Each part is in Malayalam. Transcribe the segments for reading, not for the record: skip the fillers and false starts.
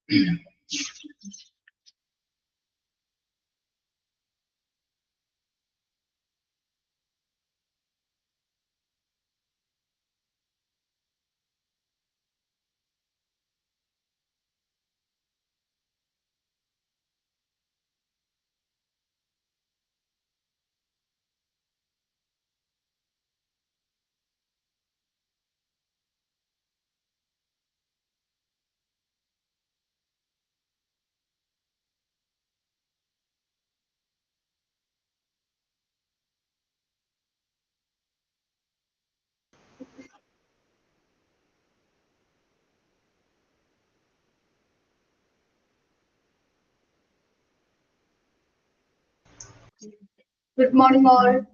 Good morning, all.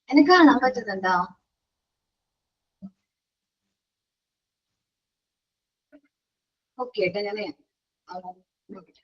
എന്നെ കാണാൻ പറ്റുന്നുണ്ടോ? ഓക്കെ ഏട്ടാ, ഞാൻ നോക്കട്ടെ.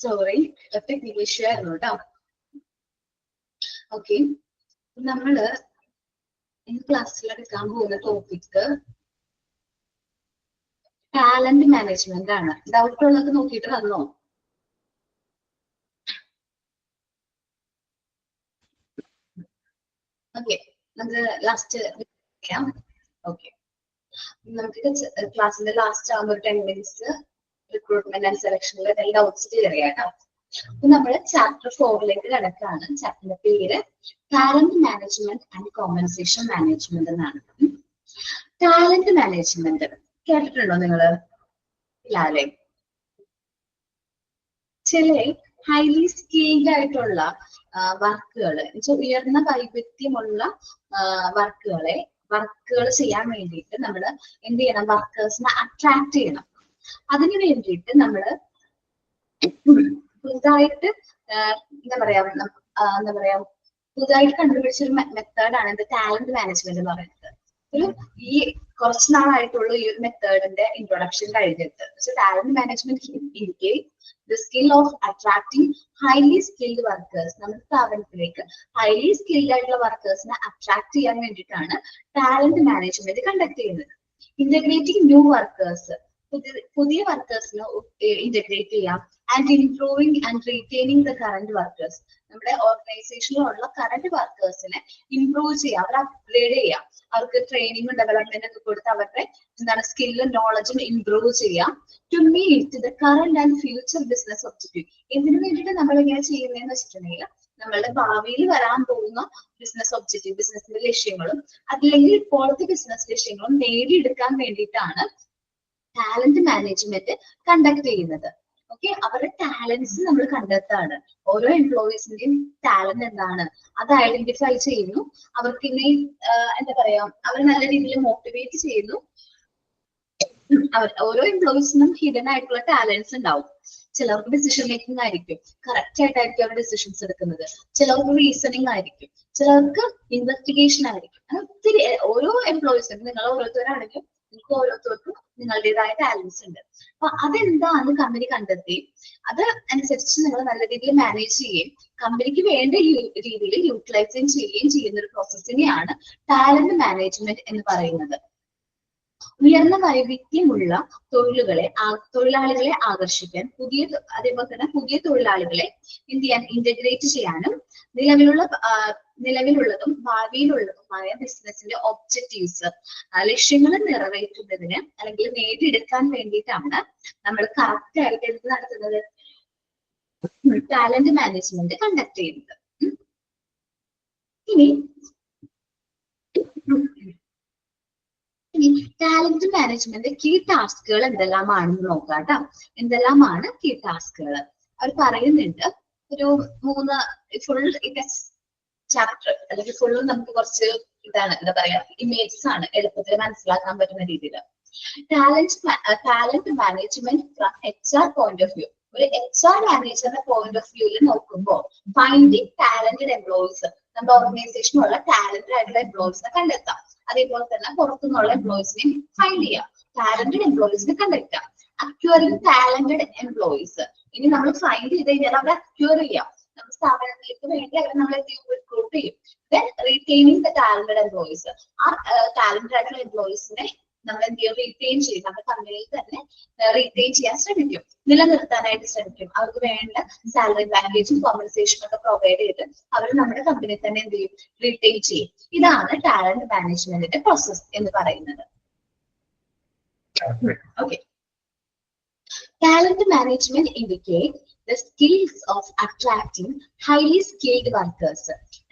സോറി, ടെക്നിക്കൽ ഇഷ്യൂ ആയിരുന്നു കേട്ടോ. ഓക്കെ, നമ്മള് ഈ ക്ലാസ്സിൽ എടുക്കാൻ പോകുന്ന ടോപ്പിക് ടാലന്റ് മാനേജ്മെന്റ് ആണ്. ഡൗട്ട് ഉള്ളത് നോക്കിയിട്ട് വന്നോ? ഓക്കെ, നമുക്ക് ലാസ്റ്റ് ചെയ്യാം. ഓക്കെ, നമുക്ക് ക്ലാസ്സിന്റെ ലാസ്റ്റ് ആകുമ്പോൾ 10 മിനിറ്റ്സ് റിക്രൂട്ട്മെന്റ് ആൻഡ് സെലക്ഷനിൽ എല്ലാ ഡൗട്ട്സ് ക്ലിയർ ചെയ്യാം കേട്ടോ. അപ്പൊ നമ്മൾ ചാപ്റ്റർ 4ലേക്ക് കടക്കാണ്. ചാപ്റ്ററിന്റെ പേര് talent management and compensation management എന്നാണ്. ടാലന്റ് മാനേജ്മെന്റ് കേട്ടിട്ടുണ്ടോ നിങ്ങള്? ഇല്ലാല്ലേ? ചില ഹൈലി സ്കിൽഡ് ആയിട്ടുള്ള വർക്കുകൾ, ഉയർന്ന വൈവിധ്യമുള്ള വർക്കുകൾ ചെയ്യാൻ വേണ്ടിയിട്ട് നമ്മൾ എന്ത് ചെയ്യണം? വർക്കേഴ്സിനെ അട്രാക്ട് ചെയ്യണം. അതിനു വേണ്ടിയിട്ട് നമ്മൾ പുതുതായിട്ട് പുതുതായിട്ട് കണ്ടുപിടിച്ചൊരു മെത്തേഡാണ് ഇത് ടാലന്റ് മാനേജ്മെന്റ് എന്ന് പറയുന്നത്. ഈ കുറച്ച് നാളായിട്ടുള്ള ഈ ഒരു മെത്തേഡിന്റെ ഇൻട്രൊഡക്ഷൻ കഴിഞ്ഞിട്ട്. Talent management indicate the skill of attracting highly skilled workers. നമ്മുടെ സ്ഥാപനത്തിലേക്ക് ഹൈലി സ്കിൽഡ് ആയിട്ടുള്ള വർക്കേഴ്സിനെ അട്രാക്ട് ചെയ്യാൻ വേണ്ടിയിട്ടാണ് ടാലന്റ് മാനേജ്മെന്റ് കണ്ടക്ട് ചെയ്യുന്നത്. ഇന്റഗ്രേറ്റിംഗ് ന്യൂ വർക്കേഴ്സ്, പുതിയ വർക്കേഴ്സിനെ ഇന്റഗ്രേറ്റ് ചെയ്യാം. And improving and retaining the current workers. നമ്മുടെ ഓർഗനൈസേഷനിലുള്ള കറന്റ് വർക്കേഴ്സിനെ ഇംപ്രൂവ് ചെയ്യാം, അവരെ അപ്ഗ്രേഡ് ചെയ്യാം, അവർക്ക് ട്രെയിനിങ്ങും ഡെവലപ്മെന്റ് ഒക്കെ കൊടുത്ത് അവരുടെ സ്കില്ലും നോളജും ഇംപ്രൂവ് ചെയ്യാം. To meet the current and future business objective. എന്തിനു വേണ്ടിയിട്ട് നമ്മൾ ഇങ്ങനെ ചെയ്യുന്നതെന്ന് വെച്ചിട്ടുണ്ടെങ്കിൽ നമ്മളുടെ ഭാവിയിൽ വരാൻ പോകുന്ന ബിസിനസ് ഒബ്ജക്റ്റീവ്, ബിസിനസിന്റെ ലക്ഷ്യങ്ങളും അല്ലെങ്കിൽ ഇപ്പോഴത്തെ ബിസിനസ് ലക്ഷ്യങ്ങളും നേടിയെടുക്കാൻ വേണ്ടിയിട്ടാണ് ടാലന്റ് മാനേജ്മെന്റ് കണ്ടക്ട് ചെയ്യുന്നത്. ഓക്കെ, അവരുടെ ടാലൻസ് നമ്മൾ കണ്ടെത്താണ്. ഓരോ എംപ്ലോയീസിന്റെയും ടാലന്റ് എന്താണ് അത് ഐഡന്റിഫൈ ചെയ്യുന്നു. അവർക്ക് ഇനി അവർ നല്ല രീതിയിൽ മോട്ടിവേറ്റ് ചെയ്യുന്നു. ഓരോ എംപ്ലോയീസിനും ഹിഡൻ ആയിട്ടുള്ള ടാലൻസ് ഉണ്ടാവും. ചിലർക്ക് ഡിസിഷൻ മേക്കിംഗ് ആയിരിക്കും, കറക്റ്റ് ആയിട്ടായിരിക്കും അവർ ഡിസിഷൻസ് എടുക്കുന്നത്. ചിലർക്ക് റീസണിങ് ആയിരിക്കും, ചിലർക്ക് ഇൻവെസ്റ്റിഗേഷൻ ആയിരിക്കും. അങ്ങനെ ഒത്തിരി ഓരോ എംപ്ലോയീസിനും, നിങ്ങൾ ഓരോരുത്തരാണെങ്കിലും നിങ്ങൾക്ക് ഓരോരുത്തർക്കും നിങ്ങളുടേതായ ടാലൻസ് ഉണ്ട്. അപ്പൊ അതെന്താന്ന് കമ്പനി കണ്ടെത്തി അത് അനുസരിച്ച് നിങ്ങൾ നല്ല രീതിയിൽ മാനേജ് ചെയ്യുകയും കമ്പനിക്ക് വേണ്ട രീതിയിൽ യൂട്ടിലൈസ് ചെയ്യുന്ന ഒരു പ്രോസസ്സിനെയാണ് ടാലന്റ് മാനേജ്മെന്റ് എന്ന് പറയുന്നത്. ഉയർന്ന വൈവിധ്യമുള്ള തൊഴിലാളികളെ ആകർഷിക്കാൻ അതേപോലെ തന്നെ പുതിയ തൊഴിലാളികളെ എന്ത് ചെയ്യാൻ ഇന്റഗ്രേറ്റ് ചെയ്യാനും നിലവിലുള്ളതും ഭാവിയിലുള്ളതുമായ ബിസിനസിന്റെ ഒബ്ജക്റ്റീവ്സ്, ലക്ഷ്യങ്ങൾ നിറവേറ്റുന്നതിന് അല്ലെങ്കിൽ നേടിയെടുക്കാൻ വേണ്ടിയിട്ടാണ് നമ്മൾ കറക്റ്റ് ആയിട്ട് എന്ത് നടത്തുന്നത്? ടാലന്റ് മാനേജ്മെന്റ് കണ്ടക്ട് ചെയ്യുന്നത്. ഇനി ടാലന്റ് മാനേജ്മെന്റ് കീ ടാസ്കുകൾ എന്തെല്ലാമാണെന്ന് നോക്കാം കേട്ടോ. എന്തെല്ലാമാണ് കീ ടാസ്കുകൾ? അവർ പറയുന്നുണ്ട്. ഒരു 3 ഫുൾ ചാപ്റ്റർ അല്ലെങ്കിൽ ഫുൾ നമുക്ക് കുറച്ച് ഇമേജസ് ആണ് എളുപ്പത്തിൽ മനസ്സിലാക്കാൻ പറ്റുന്ന രീതിയിൽ. Talent management from HR point of view. ഒരു HR മാനേജറിന്റെ പോയിന്റ് ഓഫ് വ്യൂവിൽ നോക്കുമ്പോൾ ഫൈൻഡിങ് ടാലന്റഡ് എംപ്ലോയീസ്, നമ്മുടെ ഓർഗനൈസേഷനുള്ള ടാലന്റഡ് ആയിട്ടുള്ള എംപ്ലോയീസിനെ കണ്ടെത്താം. അതേപോലെ തന്നെ പുറത്തുനിന്നുള്ള എംപ്ലോയീസിനെ ഫൈൻഡ് ചെയ്യാം, ടാലന്റഡ് എംപ്ലോയീസിനെ കണ്ടെത്താം. Acquiring talented employees. ഇനി നമ്മൾ ഫൈൻഡ് ചെയ്ത് കഴിഞ്ഞാൽ അവരെ അക്വയർ ചെയ്യാം, നമ്മുടെ സ്ഥാപനത്തിലേക്ക് വേണ്ടി അവരെ നമ്മൾ റിക്രൂട്ട് ചെയ്യും. Then retaining the talented employees. ആ ടാലന്റഡ് ആയിട്ടുള്ള എംപ്ലോയീസിനെ നമ്മൾ എന്ത് ചെയ്യും? റീറ്റെയിൻ ചെയ്യും. നമ്മുടെ കമ്പനിയിൽ തന്നെ റീറ്റെയിൻ ചെയ്യാൻ ശ്രമിക്കും, നിലനിർത്താനായിട്ട് ശ്രമിക്കും. അവർക്ക് വേണ്ട സാലറി പാക്കേജും കോമ്പൻസേഷനും ഒക്കെ പ്രൊവൈഡ് ചെയ്ത് അവർ നമ്മുടെ കമ്പനിയിൽ തന്നെ എന്ത് ചെയ്യും? റീറ്റെയിൻ ചെയ്യും. ഇതാണ് ടാലന്റ് മാനേജ്മെന്റിന്റെ പ്രോസസ് എന്ന് പറയുന്നത്. Okay, talent management indicate the skills of attracting highly skilled workers.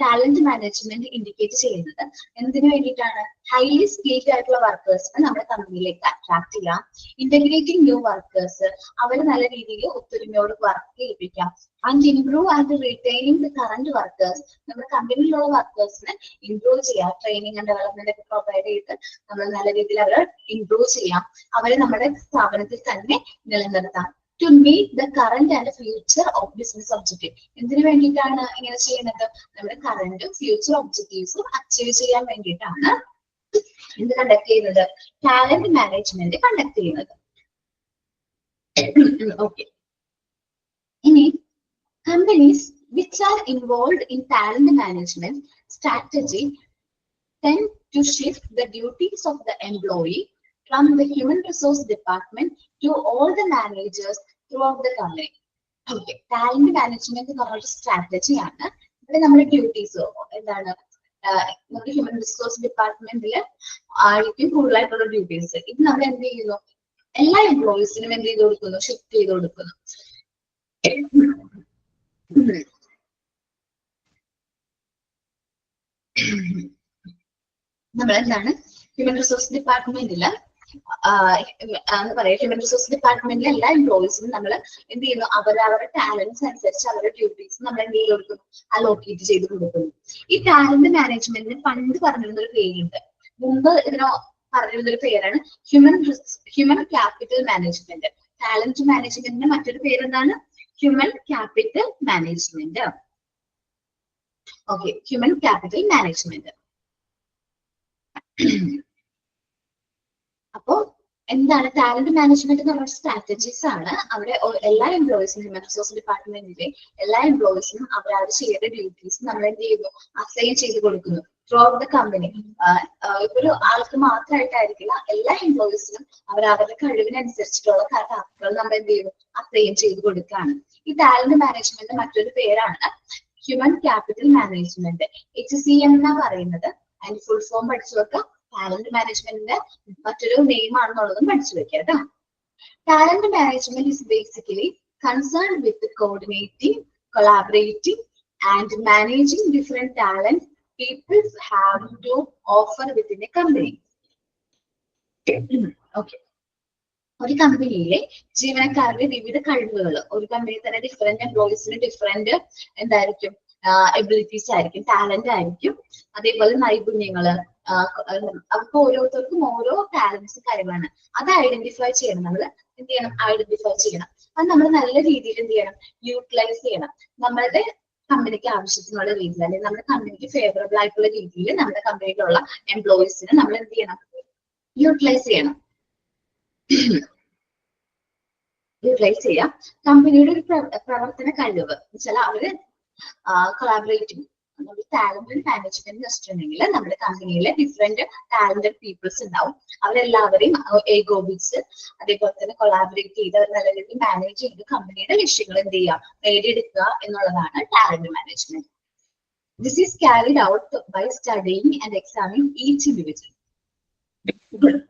Talent management indicate ചെയ്യുന്നത് എന്തിനു വേണ്ടിയിട്ടാണ്? ഹൈലി സ്കിൽഡ് ആയിട്ടുള്ള വർക്കേഴ്സിനെ നമ്മുടെ കമ്പനിയിലേക്ക് അട്രാക്ട് ചെയ്യാം. ഇന്റഗ്രേറ്റിംഗ് ന്യൂ വർക്കേഴ്സ്, അവർ നല്ല രീതിയിൽ ഒത്തൊരുമയോട് വർക്ക് ചെയ്യിപ്പിക്കാം. And improve and retaining the current workers, നമ്മുടെ കമ്പനിയിലുള്ള വർക്കേഴ്സിനെ ഇംപ്രൂവ് ചെയ്യാം. ട്രെയിനിങ് ആൻഡ് ഡെവലപ്മെന്റ് ഒക്കെ പ്രൊവൈഡ് ചെയ്ത് നമ്മൾ നല്ല രീതിയിൽ അവരെ ഇംപ്രൂവ് ചെയ്യാം. അവരെ നമ്മുടെ സ്ഥാപനത്തിൽ തന്നെ നിലനിർത്താം. To meet the current and future of business objective. എന്തിനു വേണ്ടിയിട്ടാണ് ഇങ്ങനെ ചെയ്യുന്നത്? നമ്മുടെ കറന്റും ഫ്യൂച്ചർ ഒബ്ജക്റ്റീവ്സും അച്ചീവ് ചെയ്യാൻ വേണ്ടിയിട്ടാണ് എന്ത് കണ്ടക്ട് ചെയ്യുന്നത്? ടാലന്റ് മാനേജ്മെന്റ് കണ്ടക്ട് ചെയ്യുന്നത്. ഓക്കെ, ഇനി companies which are involved in talent management strategy tend to shift the duties of the employee from the human resource department to all the managers throughout the company. Okay, talent management എന്ന് പറഞ്ഞൊരു സ്ട്രാറ്റജിയാണ്. ഇവിടെ നമ്മുടെ ഡ്യൂട്ടീസ് എന്താണ്? നമ്മുടെ ഹ്യൂമൻ റിസോഴ്സ് ഡിപ്പാർട്ട്മെന്റിൽ ആയിരിക്കും കൂടുതലായിട്ടുള്ള ഡ്യൂട്ടീസ്. ഇത് നമ്മൾ എന്ത് ചെയ്യുന്നു, എല്ലാ എംപ്ലോയീസിനും എന്ത് ചെയ്ത് കൊടുക്കുന്നു, ഷിഫ്റ്റ് ചെയ്ത് കൊടുക്കുന്നു. നമ്മളെന്താണ് ഹ്യൂമൻ റിസോഴ്സ് ഡിപ്പാർട്ട്മെന്റിൽ എന്താ പറയാ, ഹ്യൂമൻ റിസോഴ്സ് ഡിപ്പാർട്ട്മെന്റിലെ എല്ലാ എംപ്ലോയീസിനും നമ്മൾ എന്ത് ചെയ്യുന്നു, അവരവരുടെ ടാലന്റ്സ് അനുസരിച്ച് അവരുടെ ഡ്യൂട്ടീസ് നമ്മൾ എന്ത് ചെയ്ത് കൊടുക്കുന്നു, അലോക്കേറ്റ് ചെയ്ത് കൊടുക്കുന്നു. ഈ ടാലന്റ് മാനേജ്മെന്റിന് പണ്ട് പറഞ്ഞിരുന്ന ഒരു പേരുണ്ട്, മുമ്പ് ഇതിനോ പറഞ്ഞിരുന്ന ഒരു പേരാണ് ഹ്യൂമൻ ക്യാപിറ്റൽ മാനേജ്മെന്റ്. ടാലന്റ് മാനേജ്മെന്റിന്റെ മറ്റൊരു പേരെന്താണ്, human capital management. Okay, human capital management. അപ്പോ എന്താണ് ടാലന്റ് മാനേജ്മെന്റ് എന്ന് പറയുന്ന സ്ട്രാറ്റജീസ് ആണ്. അവിടെ എല്ലാ എംപ്ലോയീസിനും, ഹ്യൂമൻ റിസോഴ്സ് ഡിപ്പാർട്ട്മെന്റിലെ എല്ലാ എംപ്ലോയീസിനും അവർ ചെയ്യേണ്ട ഡ്യൂട്ടീസ് നമ്മൾ എന്ത് ചെയ്യുന്നു, അസൈൻ ചെയ്ത് കൊടുക്കുന്നു ത്രൂ ഔട്ട് ദ കമ്പനി. ഇപ്പൊ ഒരു ആൾക്ക് മാത്രമായിട്ടായിരിക്കില്ല, എല്ലാ എംപ്ലോയീസിനും അവരുടെ കഴിവിനനുസരിച്ചിട്ടുള്ള ടാസ്കുകൾ നമ്മൾ എന്ത് ചെയ്യുന്നു, അസൈൻ ചെയ്ത് കൊടുക്കുകയാണ്. ഈ ടാലന്റ് മാനേജ്മെന്റ് മറ്റൊരു പേരാണ് ഹ്യൂമൻ ക്യാപിറ്റൽ മാനേജ്മെന്റ്, HCM എന്നാ പറയുന്നത്. അതിന്റെ ഫുൾ ഫോം പഠിച്ചു വെക്കാം. ടാലന്റ് മാനേജ്മെന്റിന്റെ മറ്റൊരു നെയിം ആണെന്നുള്ളതും പഠിച്ചു വെക്കുക കേട്ടോ. Talent management is basically concern with coordinating, collaborating and managing different talent people have to offer within a company. Okay. ഒരു കമ്പനിയിലെ ജീവനക്കാരുടെ വിവിധ കഴിവുകൾ, ഒരു കമ്പനിയിൽ തന്നെ ഡിഫറെന്റ് എംപ്ലോയീസിന് ഡിഫറെന്റ് എന്തായിരിക്കും, എബിലിറ്റീസ് ആയിരിക്കും, ടാലന്റ് ആയിരിക്കും, അതേപോലെ നൈപുണ്യങ്ങള്. അവർക്ക് ഓരോരുത്തർക്കും ഓരോ ടാലന്റ്സ് കാര്യങ്ങളാണ്. അത് ഐഡന്റിഫൈ ചെയ്യണം, നമ്മൾ എന്ത് ചെയ്യണം, ഐഡന്റിഫൈ ചെയ്യണം. അത് നമ്മൾ നല്ല രീതിയിൽ എന്ത് ചെയ്യണം, യൂട്ടിലൈസ് ചെയ്യണം. നമ്മളുടെ കമ്പനിക്ക് ആവശ്യത്തിനുള്ള രീതിയിൽ, അല്ലെങ്കിൽ നമ്മുടെ കമ്പനിക്ക് ഫേവറബിൾ ആയിട്ടുള്ള രീതിയിൽ നമ്മുടെ കമ്പനിയിലുള്ള എംപ്ലോയീസിനെ നമ്മൾ എന്ത് ചെയ്യണം, യൂട്ടിലൈസ് ചെയ്യണം. യൂട്ടിലൈസ് ചെയ്യാം. കമ്പനിയുടെ ഒരു പ്രവർത്തന കഴിവ് വെച്ചാൽ അവര് കൊളാബറേറ്റിംഗ്, നമ്മുടെ ടാലന്റ് മാനേജ്മെന്റ് വെച്ചിട്ടുണ്ടെങ്കിൽ നമ്മുടെ കമ്പനിയിലെ ഡിഫറെന്റ് ടാലന്റഡ് പീപ്പിൾസ് ഉണ്ടാവും. അവരെല്ലാവരെയും ഏകോപിച്ച് അതേപോലെ തന്നെ കൊളാബറേറ്റ് ചെയ്ത് അവർ നല്ല രീതിയിൽ മാനേജ് ചെയ്ത് കമ്പനിയുടെ ലക്ഷ്യങ്ങൾ എന്ത് ചെയ്യുക, നേടിയെടുക്കുക എന്നുള്ളതാണ് talent management. This is carried out by studying and examining each individual.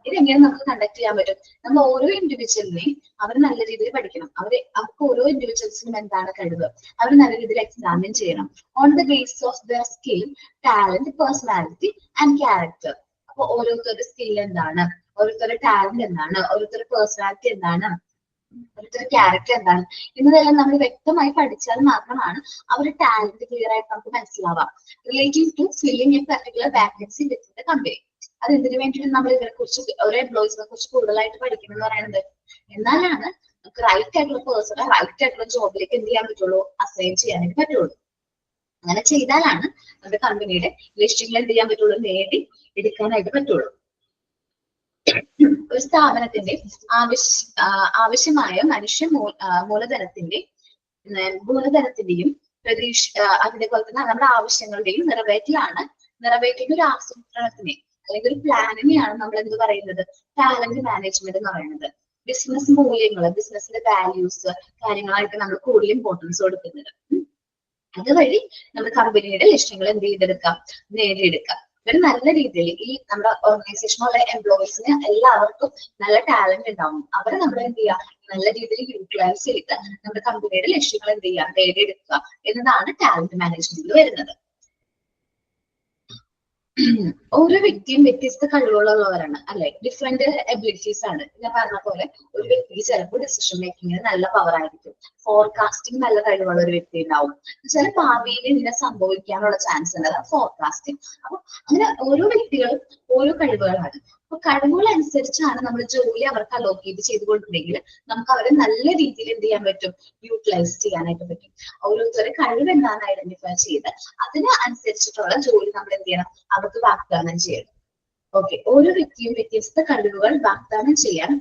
ഇതെങ്ങനെ നമുക്ക് കണ്ടക്ട് ചെയ്യാൻ പറ്റും, നമ്മൾ ഓരോ ഇൻഡിവിജ്വലിനെയും അവർ നല്ല രീതിയിൽ പഠിക്കണം. അവർക്ക് ഓരോ ഇൻഡിവിജ്വൽസിനും എന്താണ് കഴിവ്, അവർ നല്ല രീതിയിൽ എക്സാമിൻ ചെയ്യണം. On the basis of there skill, talent, personality and character. അപ്പൊ ഓരോരുത്തരുടെ സ്കിൽ എന്താണ്, ഓരോരുത്തരുടെ ടാലന്റ് എന്താണ്, ഓരോരുത്തരുടെ പേഴ്സണാലിറ്റി എന്താണ്, ഓരോരുത്തരുടെ ക്യാരക്ടർ എന്താണ് എന്നതെല്ലാം നമ്മൾ വ്യക്തമായി പഠിച്ചാൽ മാത്രമാണ് അവരുടെ ടാലന്റ് ക്ലിയർ ആയിട്ട് നമുക്ക് മനസ്സിലാവാം. Relative to filling a particular vacancy within the company. അത് എന്തിനു വേണ്ടിയിട്ട് നമ്മൾ ഇതിനെ കുറിച്ച്, ഓരോ എംപ്ലോയീസിനെ കുറിച്ച് കൂടുതലായിട്ട് പഠിക്കണം എന്ന് പറയുന്നത്. എന്നാലാണ് നമുക്ക് റൈറ്റ് ആയിട്ടുള്ള പേഴ്സണെ റൈറ്റ് ആയിട്ടുള്ള ജോബിലേക്ക് എന്ത് ചെയ്യാൻ പറ്റുള്ളൂ, അസൈൻ ചെയ്യാനായിട്ട് പറ്റുള്ളൂ. അങ്ങനെ ചെയ്താലാണ് നമ്മുടെ കമ്പനിയുടെ ലക്ഷ്യങ്ങൾ എന്ത് ചെയ്യാൻ പറ്റുള്ളൂ, നേടി എടുക്കാനായിട്ട് പറ്റുള്ളൂ. ഒരു സ്ഥാപനത്തിന്റെ ആവശ്യമായ മനുഷ്യ മൂലധനത്തിന്റെയും അതേപോലെ തന്നെ നമ്മുടെ ആവശ്യങ്ങളുടെയും നിറവേറ്റുന്ന ഒരു ആസൂത്രണത്തിനെ അല്ലെങ്കിൽ ഒരു പ്ലാനിനെയാണ് നമ്മൾ എന്ത് പറയുന്നത്, ടാലന്റ് മാനേജ്മെന്റ് എന്ന് പറയുന്നത്. ബിസിനസ് മൂല്യങ്ങൾ, ബിസിനസിന്റെ വാല്യൂസ് കാര്യങ്ങളായിട്ട് നമ്മൾ കൂടുതൽ ഇമ്പോർട്ടൻസ് കൊടുക്കുന്നത്. അതുവഴി നമ്മുടെ കമ്പനിയുടെ ലക്ഷ്യങ്ങൾ എന്ത് ചെയ്തെടുക്കാം, നേടിയെടുക്കാം. ഒരു നല്ല രീതിയിൽ ഈ നമ്മുടെ ഓർഗനൈസേഷനുള്ള എംപ്ലോയീസിന് എല്ലാവർക്കും നല്ല ടാലന്റ് ഉണ്ടാവും. അവരെ നമ്മൾ എന്ത് ചെയ്യുക, നല്ല രീതിയിൽ യൂട്ടിലൈസ് ചെയ്ത് നമ്മുടെ കമ്പനിയുടെ ലക്ഷ്യങ്ങൾ എന്ത് ചെയ്യുക, നേടിയെടുക്കുക എന്നതാണ് ടാലന്റ് മാനേജ്മെന്റിൽ വരുന്നത്. ഓരോ വ്യക്തിയും വ്യത്യസ്ത കഴിവുകളുള്ളവരാണ് അല്ലെ, ഡിഫറെന്റ് എബിലിറ്റീസ് ആണ്. ഞാൻ പറഞ്ഞ പോലെ ഒരു വ്യക്തിക്ക് ചിലപ്പോൾ ഡിസിഷൻ മേക്കിങ്ങിന് നല്ല പവർ ആയിരിക്കും, ഫോർകാസ്റ്റിംഗ് നല്ല കഴിവുള്ള ഒരു വ്യക്തി ഉണ്ടാവും. ചില ഭാവിയിൽ ഇതിനെ സംഭവിക്കാനുള്ള ചാൻസ് ഉണ്ട്, അതാണ് ഫോർകാസ്റ്റിംഗ്. അപ്പൊ അങ്ങനെ ഓരോ വ്യക്തികളും ഓരോ കഴിവുകളാണ്. അപ്പൊ കഴിവുകൾ അനുസരിച്ചാണ് നമ്മൾ ജോലി അവർക്ക് അലോക്കേറ്റ് ചെയ്ത് കൊടുത്തിട്ടുണ്ടെങ്കിൽ നമുക്ക് അവരെ നല്ല രീതിയിൽ എന്ത് ചെയ്യാൻ പറ്റും, യൂട്ടിലൈസ് ചെയ്യാനായിട്ട് പറ്റും. ഓരോരുത്തരുടെ കഴിവ് എന്താണെന്ന് ഐഡന്റിഫൈ ചെയ്ത് അതിന് അനുസരിച്ചിട്ടുള്ള ജോലി നമ്മൾ എന്ത് ചെയ്യണം, അവർക്ക് വാഗ്ദാനം ചെയ്യണം. ഓക്കെ, ഓരോ വ്യക്തിയും വ്യത്യസ്ത കഴിവുകൾ വാഗ്ദാനം ചെയ്യാൻ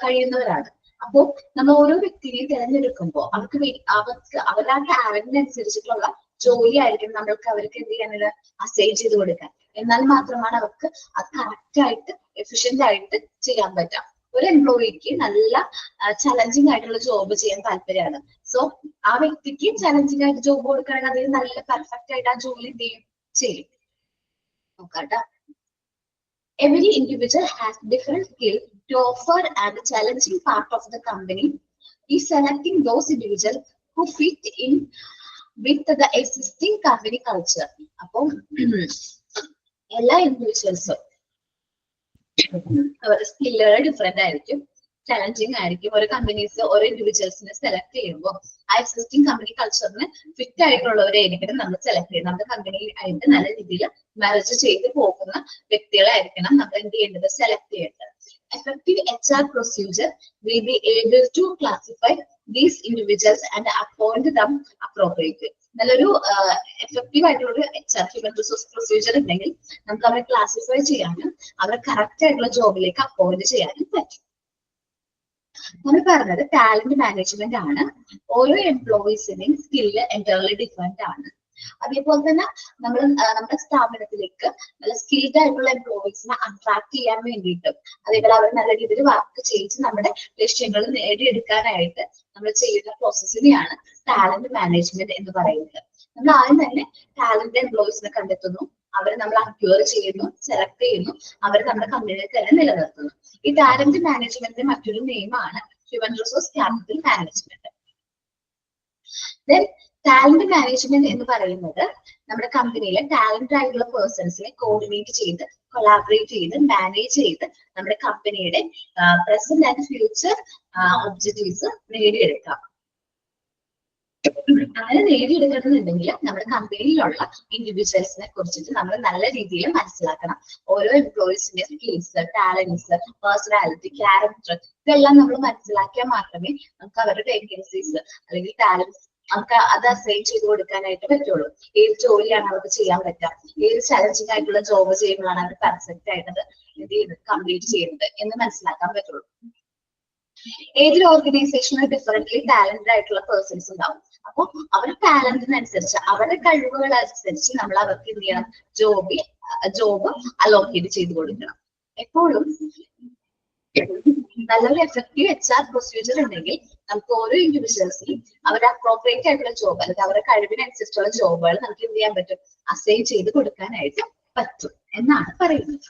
കഴിയുന്നവരാണ്. അപ്പോ നമ്മൾ ഓരോ വ്യക്തിയെയും തിരഞ്ഞെടുക്കുമ്പോൾ അവർക്ക് അവരുടെ ടാലന്റിനനുസരിച്ചിട്ടുള്ള ജോലി ആയിരിക്കും അവർക്ക് എന്ത് ചെയ്യാനുള്ള അസൈൻ ചെയ്ത് കൊടുക്കാൻ. എന്നാൽ മാത്രമാണ് അവർക്ക് അത് കറക്റ്റ് ആയിട്ട് എഫിഷ്യന്റ് ആയിട്ട് ചെയ്യാൻ പറ്റാം. ഒരു എംപ്ലോയിക്ക് നല്ല ചലഞ്ചിങ് ആയിട്ടുള്ള ജോബ് ചെയ്യാൻ താല്പര്യമാണ്. സോ ആ വ്യക്തിക്ക് ചലഞ്ചിങ് ആയിട്ട് ജോബ് കൊടുക്കുകയാണെങ്കിൽ അതിന് നല്ല പെർഫെക്റ്റ് ആയിട്ട് ആ ജോലി ചെയ്യും. നോക്കാട്ടോ. Every individual has different skill to offer, and the challenging part of the company is selecting those individuals who fit in with the existing company culture. അപ്പം എല്ലാ ഇൻഡിവിജ്വൽസും അവരുടെ സ്കില്ലുകൾ ഡിഫറെന്റ് ആയിരിക്കും, ചലഞ്ചിങ് ആയിരിക്കും. ഓരോ കമ്പനീസ് ഓരോ ഇൻഡിവിജ്വൽസിനെ സെലക്ട് ചെയ്യുമ്പോൾ ആ എക്സിസ്റ്റിംഗ് കമ്പനി കൾച്ചറിന് ഫിറ്റ് ആയിട്ടുള്ളവരായിരിക്കണം നമ്മൾ സെലക്ട് ചെയ്യുന്നത്. നമ്മുടെ കമ്പനി ആയിട്ട് നല്ല രീതിയിൽ മാനേജ് ചെയ്ത് പോകുന്ന വ്യക്തികളായിരിക്കണം നമ്മൾ എന്ത് ചെയ്യേണ്ടത്, സെലക്ട് ചെയ്യേണ്ടത്. Effective HR procedure will be able to classify these individuals and appoint them appropriately. നല്ലൊരു എഫക്റ്റീവ് ആയിട്ടുള്ള HR ഹ്യൂമൻ റിസോഴ്സ് പ്രൊസീജിയർ ഉണ്ടെങ്കിൽ നമുക്ക് അവരെ ക്ലാസിഫൈ ചെയ്യാനും അവരെ കറക്റ്റ് ആയിട്ടുള്ള ജോബിലേക്ക് അപ്പോയിന്റ് ചെയ്യാനും പറ്റും. നമ്മൾ പറഞ്ഞത് ടാലന്റ് മാനേജ്മെന്റ് ആണ്. ഓരോ എംപ്ലോയീസിന്റെയും സ്കില്ല് എൻറ്റയർലി ഡിഫറെന്റ് ആണ്. അതേപോലെ തന്നെ നമ്മൾ നമ്മുടെ സ്ഥാപനത്തിലേക്ക് നല്ല സ്കിൽഡ് ആയിട്ടുള്ള എംപ്ലോയീസിനെ അട്രാക്ട് ചെയ്യാൻ വേണ്ടിയിട്ടും അതേപോലെ അവർ നല്ല രീതിയിൽ വർക്ക് ചെയ്ത് നമ്മുടെ ലക്ഷ്യങ്ങൾ നേടിയെടുക്കാനായിട്ട് നമ്മൾ ചെയ്യുന്ന പ്രോസസ്സിനെയാണ് ടാലന്റ് മാനേജ്മെന്റ് എന്ന് പറയുന്നത്. നമ്മൾ ആദ്യം തന്നെ ടാലന്റ് എംപ്ലോയീസിനെ കണ്ടെത്തുന്നു, അവരെ നമ്മൾ അക്വയർ ചെയ്യുന്നു, സെലക്ട് ചെയ്യുന്നു, അവരെ നമ്മുടെ കമ്പനിയിൽ തന്നെ നിലനിർത്തുന്നു. ഈ ടാലന്റ് മാനേജ്മെന്റിന്റെ മറ്റൊരു നെയിമാണ് human resource capital management. Then talent management എന്ന് പറയുന്നത് നമ്മുടെ കമ്പനിയിലെ ടാലന്റ് ആയിട്ടുള്ള പേഴ്സൺസിനെ കോർഡിനേറ്റ് ചെയ്ത് കൊളാബറേറ്റ് ചെയ്ത് മാനേജ് ചെയ്ത് നമ്മുടെ കമ്പനിയുടെ പ്രസന്റ് ആൻഡ് ഫ്യൂച്ചർ ഒബ്ജക്റ്റീവ്സ് നേടിയെടുക്കാം. അങ്ങനെ നേടിയെടുക്കണമെന്നുണ്ടെങ്കിൽ നമ്മുടെ കമ്പനിയിലുള്ള ഇൻഡിവിജ്വൽസിനെ കുറിച്ചിട്ട് നമ്മൾ നല്ല രീതിയിൽ മനസ്സിലാക്കണം. ഓരോ എംപ്ലോയീസിന്റെ സ്കിൽസ്, ടാലന്റ്സ്, പേഴ്സണാലിറ്റി, ക്യാരക്ടർ ഇതെല്ലാം നമ്മൾ മനസ്സിലാക്കിയാൽ മാത്രമേ നമുക്ക് അവരുടെ വേക്കൻസീസ് അല്ലെങ്കിൽ ടാലന്റ്സ് നമുക്ക് അത് അസൈൻ ചെയ്ത് കൊടുക്കാനായിട്ട് പറ്റുള്ളൂ. ഏത് ജോലിയാണ് അവർക്ക് ചെയ്യാൻ പറ്റുക, ഏത് ചലഞ്ചിങ് ആയിട്ടുള്ള ജോബ് ചെയ്യുമ്പോഴാണ് അവർ പെർഫെക്റ്റ് ആയിട്ടത് കംപ്ലീറ്റ് ചെയ്യുന്നത് എന്ന് മനസ്സിലാക്കാൻ പറ്റുള്ളൂ. ഏതൊരു ഓർഗനൈസേഷനിൽ ഡിഫറെന്റ്ലി ടാലന്റഡ് ആയിട്ടുള്ള പേഴ്സൺസ് ഉണ്ടാവും. അപ്പൊ അവരുടെ ടാലന്റിനനുസരിച്ച് അവരുടെ കഴിവുകൾ അനുസരിച്ച് നമ്മൾ അവർക്ക് എന്ത് ചെയ്യണം, ജോബ് അലോക്കേറ്റ് ചെയ്ത് കൊടുക്കണം. എപ്പോഴും നല്ലൊരു എഫക്റ്റീവ് HR പ്രൊസീജിയർ ഉണ്ടെങ്കിൽ നമുക്ക് ഓരോ ഇൻഡിവിജ്വൽസിനും അവരുടെ അപ്രോപ്രിയേറ്റ് ആയിട്ടുള്ള ജോബ് അല്ലെങ്കിൽ അവരുടെ കഴിവിനനുസരിച്ചുള്ള ജോബുകൾ നമുക്ക് എന്ത് ചെയ്യാൻ പറ്റും, അസൈൻ ചെയ്ത് കൊടുക്കാനായിട്ട് പറ്റും എന്നാണ് പറയുന്നത്.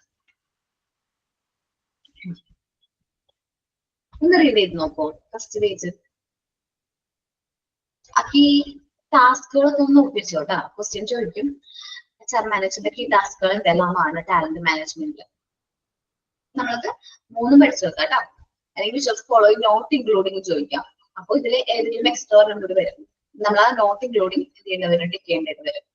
ഒന്ന് റീഡ് ചെയ്ത് നോക്കൂ ഫസ്റ്റ് പേജ്. അപ്പൊ ഈ ടാസ്കുകളൊക്കെ ഒന്ന് ഒപ്പിച്ചോ കേട്ടോ. ക്വസ്റ്റ്യൻ ചോദിക്കും HR മാനേജ്മെന്റ് ഈ ടാസ്കുകൾ എന്തെല്ലാമാണ് ടാലന്റ് മാനേജ്മെന്റിൽ. നമ്മൾക്ക് 3 പഠിച്ചു വെക്കാം കേട്ടോ. അല്ലെങ്കിൽ ജസ്റ്റ് ഫോളോയിങ് നോട്ട് ഇൻക്ലൂഡിങ് ചോദിക്കാം. അപ്പൊ ഇതിൽ ഏതെങ്കിലും എക്സ്ട്രാ രണ്ടൂടെ വരും. നമ്മൾ ആ നോട്ട് ഇൻക്ലൂഡിങ് ചെയ്യേണ്ടവരും ടിക്ക് ചെയ്യേണ്ടത് വരും.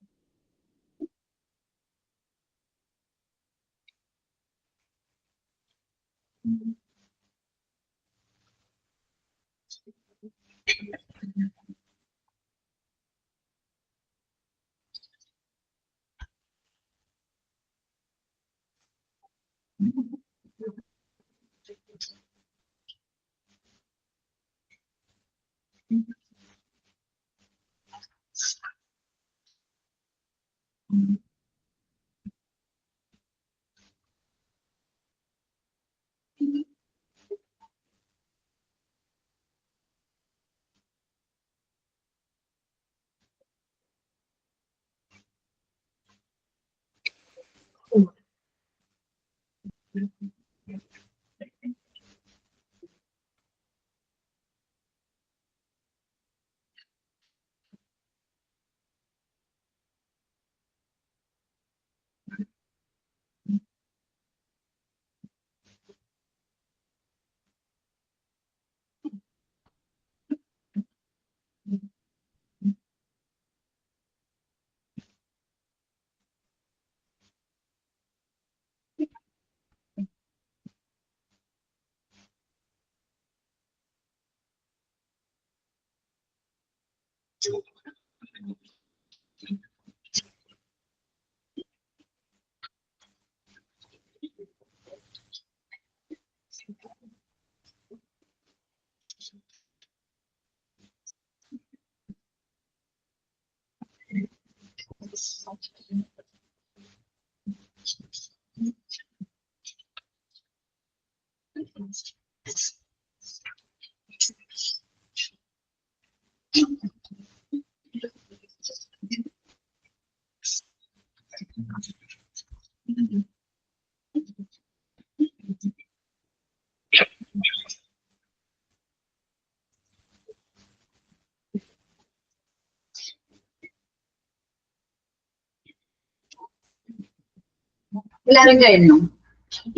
എല്ലാവരും കഴിഞ്ഞു.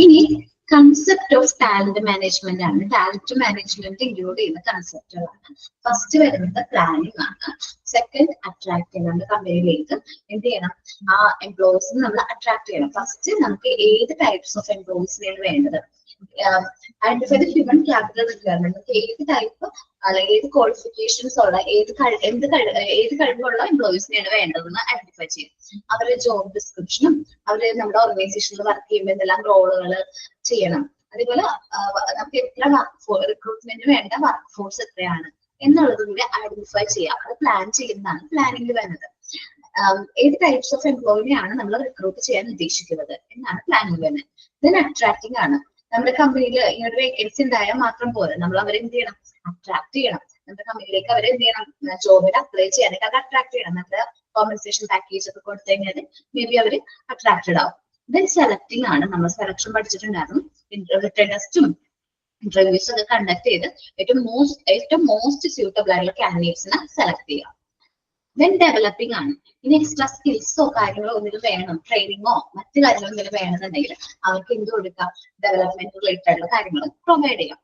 ഇനി കൺസെപ്റ്റ് ഓഫ് ടാലന്റ് മാനേജ്മെന്റ് ആണ്. ടാലന്റ് മാനേജ്മെന്റ് ഇൻക്ലൂഡ് ചെയ്യുന്ന കൺസെപ്റ്റുകളാണ്. ഫസ്റ്റ് വരുന്നത് പ്ലാനിങ് ആണ്. സെക്കൻഡ് അട്രാക്ട് ചെയ്യണം. നമ്മുടെ കമ്പനിയിലേക്ക് എന്ത് ചെയ്യണം, ആ എംപ്ലോയീസിനെ നമ്മൾ അട്രാക്ട് ചെയ്യണം. ഫസ്റ്റ് നമുക്ക് ഏത് ടൈപ്സ് ഓഫ് എംപ്ലോയീസിനെയാണ് വേണ്ടത്, identify the human capital requirement. നമുക്ക് ഏത് ടൈപ്പ് അല്ലെങ്കിൽ ഏത് ക്വാളിഫിക്കേഷൻസ് ഉള്ള ഏത് കഴിവുള്ള എംപ്ലോയീസിനെയാണ് വേണ്ടതെന്ന് ഐഡന്റിഫൈ ചെയ്യും. അവരുടെ ജോബ് ഡിസ്ക്രിപ്ഷനും അവര് നമ്മുടെ ഓർഗനൈസേഷനിൽ വർക്ക് ചെയ്യുമ്പോൾ എന്തെല്ലാം റോളുകൾ ചെയ്യണം, അതേപോലെ നമുക്ക് എത്ര റിക്രൂട്ട്മെന്റിന് വേണ്ട വർക്ക് ഫോഴ്സ് എത്രയാണ് എന്നുള്ളതും കൂടി ഐഡന്റിഫൈ ചെയ്യാം. അത് പ്ലാൻ ചെയ്യുന്നതാണ് പ്ലാനിംഗിൽ വരുന്നത്. ഏത് ടൈപ്സ് ഓഫ് എംപ്ലോയിനെയാണ് നമ്മൾ റിക്രൂട്ട് ചെയ്യാൻ ഉദ്ദേശിക്കുന്നത് എന്നാണ് പ്ലാനിംഗ് വരുന്നത്. ദെൻ അട്രാക്ടിങ് ആണ്. നമ്മുടെ കമ്പനിയിൽ ഇങ്ങനെ ഒരു വേക്കൻസി ഉണ്ടായാൽ മാത്രം പോലെ നമ്മൾ അവരെ എന്ത് ചെയ്യണം, അട്രാക്ട് ചെയ്യണം. നമ്മുടെ കമ്പനിയിലേക്ക് അവരെ എന്ത് ചെയ്യണം, ജോബിന് അപ്ലൈ ചെയ്യാനൊക്കെ അത് അട്രാക്ട് ചെയ്യണം. നമ്മുടെ കോമ്പൻസേഷൻ പാക്കേജ് ഒക്കെ കൊടുത്തു കഴിഞ്ഞാൽ മേ ബി അവര് അട്രാക്റ്റഡ് ആവും. ദെൻ സെലക്ടിങ് ആണ്. നമ്മൾ സെലക്ഷൻ പഠിച്ചിട്ടുണ്ടായിരുന്നു. റിട്ടേൺ ടെസ്റ്റും ഇന്റർവ്യൂസ് ഒക്കെ കണ്ടക്ട് ചെയ്ത് ഏറ്റവും മോസ്റ്റ് സ്യൂട്ടബിൾ ആയിട്ടുള്ള കാൻഡിഡേറ്റ്സിനെ സെലക്ട് ചെയ്യുക. ദെൻ ഡെവലപ്പിംഗ് ആണ്. ഇനി എക്സ്ട്രാ സ്കിൽസോ കാര്യങ്ങളോ എന്തെങ്കിലും വേണം, ട്രെയിനിങ്ങോ മറ്റു കാര്യങ്ങളോ എന്തെങ്കിലും വേണമെന്നുണ്ടെങ്കിൽ അവർക്ക് എന്ത് കൊടുക്കാം, ഡെവലപ്മെന്റ് റിലേറ്റഡ് ആയിട്ടുള്ള കാര്യങ്ങൾ പ്രൊവൈഡ് ചെയ്യാം.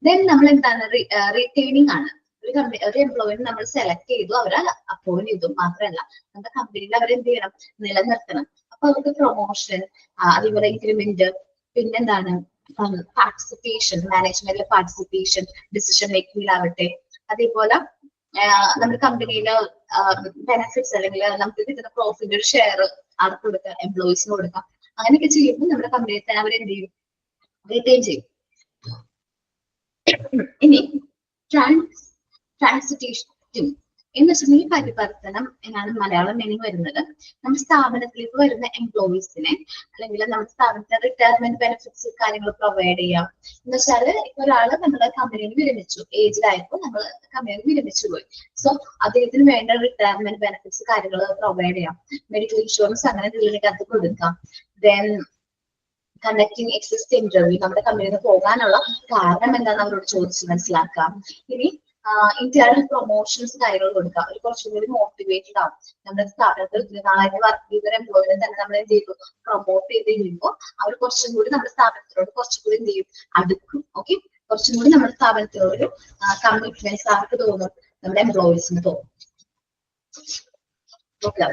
ദെൻ നമ്മൾ എന്താണ്, റീറ്റെയിനിങ് ആണ്. ഒരു എംപ്ലോയിനെ നമ്മൾ സെലക്ട് ചെയ്തു, അവരെ അപ്പോയിന്റ് ചെയ്തു മാത്രമല്ല നമ്മുടെ കമ്പനിയിൽ അവരെന്ത് ചെയ്യണം, നിലനിർത്തണം. അപ്പൊ അവർക്ക് പ്രൊമോഷൻ, അതേപോലെ ഇൻക്രിമെന്റ്, പിന്നെന്താണ് പാർട്ടിസിപ്പേഷൻ, മാനേജ്മെന്റിലെ പാർട്ടിസിപ്പേഷൻ, ഡിസിഷൻ മേക്കിങ്ങിലാവട്ടെ, അതേപോലെ നമ്മുടെ കമ്പനിയിലെ ബെനിഫിറ്റ്സ് അല്ലെങ്കിൽ നമുക്ക് കിട്ടുന്ന പ്രോഫിറ്റ് ഒരു ഷെയർ അവർക്ക് കൊടുക്കാം, എംപ്ലോയീസിന് കൊടുക്കാം. അങ്ങനെയൊക്കെ ചെയ്യുമ്പോൾ നമ്മുടെ കമ്പനിയിൽ തന്നെ അവരെന്ത് ചെയ്യും, റീറ്റെയിൻ ചെയ്യും. ഇനി ട്രാൻസിറ്റേഷൻ എന്ന് വെച്ചിട്ടുണ്ടെങ്കിൽ പരിവർത്തനം എന്നാണ് മലയാളം മീനിങ് വരുന്നത്. നമ്മുടെ സ്ഥാപനത്തിലേക്ക് വരുന്ന എംപ്ലോയീസിനെ അല്ലെങ്കിൽ നമ്മുടെ സ്ഥാപനത്തിന് റിട്ടയർമെന്റ് ബെനിഫിറ്റ്സ് കാര്യങ്ങൾ പ്രൊവൈഡ് ചെയ്യാം. എന്ന് വെച്ചാൽ ഇപ്പൊ ഒരാള് നമ്മുടെ കമ്പനിയിൽ വിരമിച്ചു, ഏജ്ഡ് ആയപ്പോൾ നമ്മൾ കമ്പനിയിൽ വിരമിച്ചു പോയി. സോ അദ്ദേഹത്തിന് വേണ്ട റിട്ടയർമെന്റ് ബെനിഫിറ്റ്സ് കാര്യങ്ങൾ പ്രൊവൈഡ് ചെയ്യാം. മെഡിക്കൽ ഇൻഷുറൻസ് അങ്ങനെ എന്തെങ്കിലും അത് കൊടുക്കാം. ദെൻ കണ്ടക്ടിങ് എക്സിസ്റ്റ് ഇന്റർവ്യൂ, നമ്മുടെ കമ്പനിയിൽ നിന്ന് പോകാനുള്ള കാരണം എന്താണെന്ന് അവരോട് ചോദിച്ച് മനസ്സിലാക്കാം. ഇനി ഇന്റേണൽ പ്രൊമോഷൻസ് കാര്യങ്ങൾ കൊടുക്കാം. അവർ കുറച്ചും കൂടി മോട്ടിവേറ്റഡ് ആവും. നമ്മുടെ സ്ഥാപനത്തിൽ നാളായിട്ട് വർക്ക് ചെയ്ത എംപ്ലോയിനെ തന്നെ നമ്മൾ എന്ത് ചെയ്തു, പ്രൊമോട്ട് ചെയ്ത് കഴിയുമ്പോൾ അവർ കുറച്ചും കൂടി നമ്മുടെ സ്ഥാപനത്തിനോട് കുറച്ചും കൂടി എന്ത് ചെയ്യും, അടുക്കും. ഓക്കെ, കുറച്ചും കൂടി നമ്മുടെ സ്ഥാപനത്തിനോട് ഒരു കമ്മിറ്റ്മെന്റ്സ് അവർക്ക് തോന്നും, നമ്മുടെ എംപ്ലോയീസിന് തോന്നും.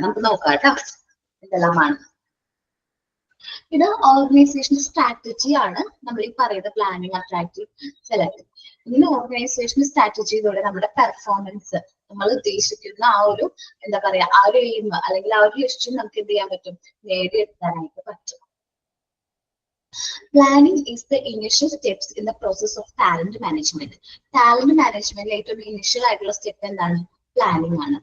നമുക്ക് നോക്കാം കേട്ടോ എന്തെല്ലാമാണ്. ഇത് ഓർഗനൈസേഷൻ സ്ട്രാറ്റജി ആണ്. നമ്മൾ ഈ പറയുന്ന പ്ലാനിങ്, അട്രാക്റ്റീവ്, സെലക്ട്. ഇങ്ങനെ ഓർഗനൈസേഷൻ സ്ട്രാറ്റജിയിലൂടെ നമ്മുടെ പെർഫോമൻസ്, നമ്മൾ ഉദ്ദേശിക്കുന്ന ആ ഒരു എന്താ പറയാ ആ ഒരു എയിം അല്ലെങ്കിൽ ആ ഒരു ലക്ഷ്യം നമുക്ക് എന്ത് ചെയ്യാൻ പറ്റും, നേടിയെടുക്കാനായിട്ട് പറ്റും. Planning is the initial steps in the process of talent management. Talent മാനേജ്മെന്റിൽ ഏറ്റവും ഇനിഷ്യൽ ആയിട്ടുള്ള സ്റ്റെപ്പ് എന്താണ്, പ്ലാനിങ് ആണ്.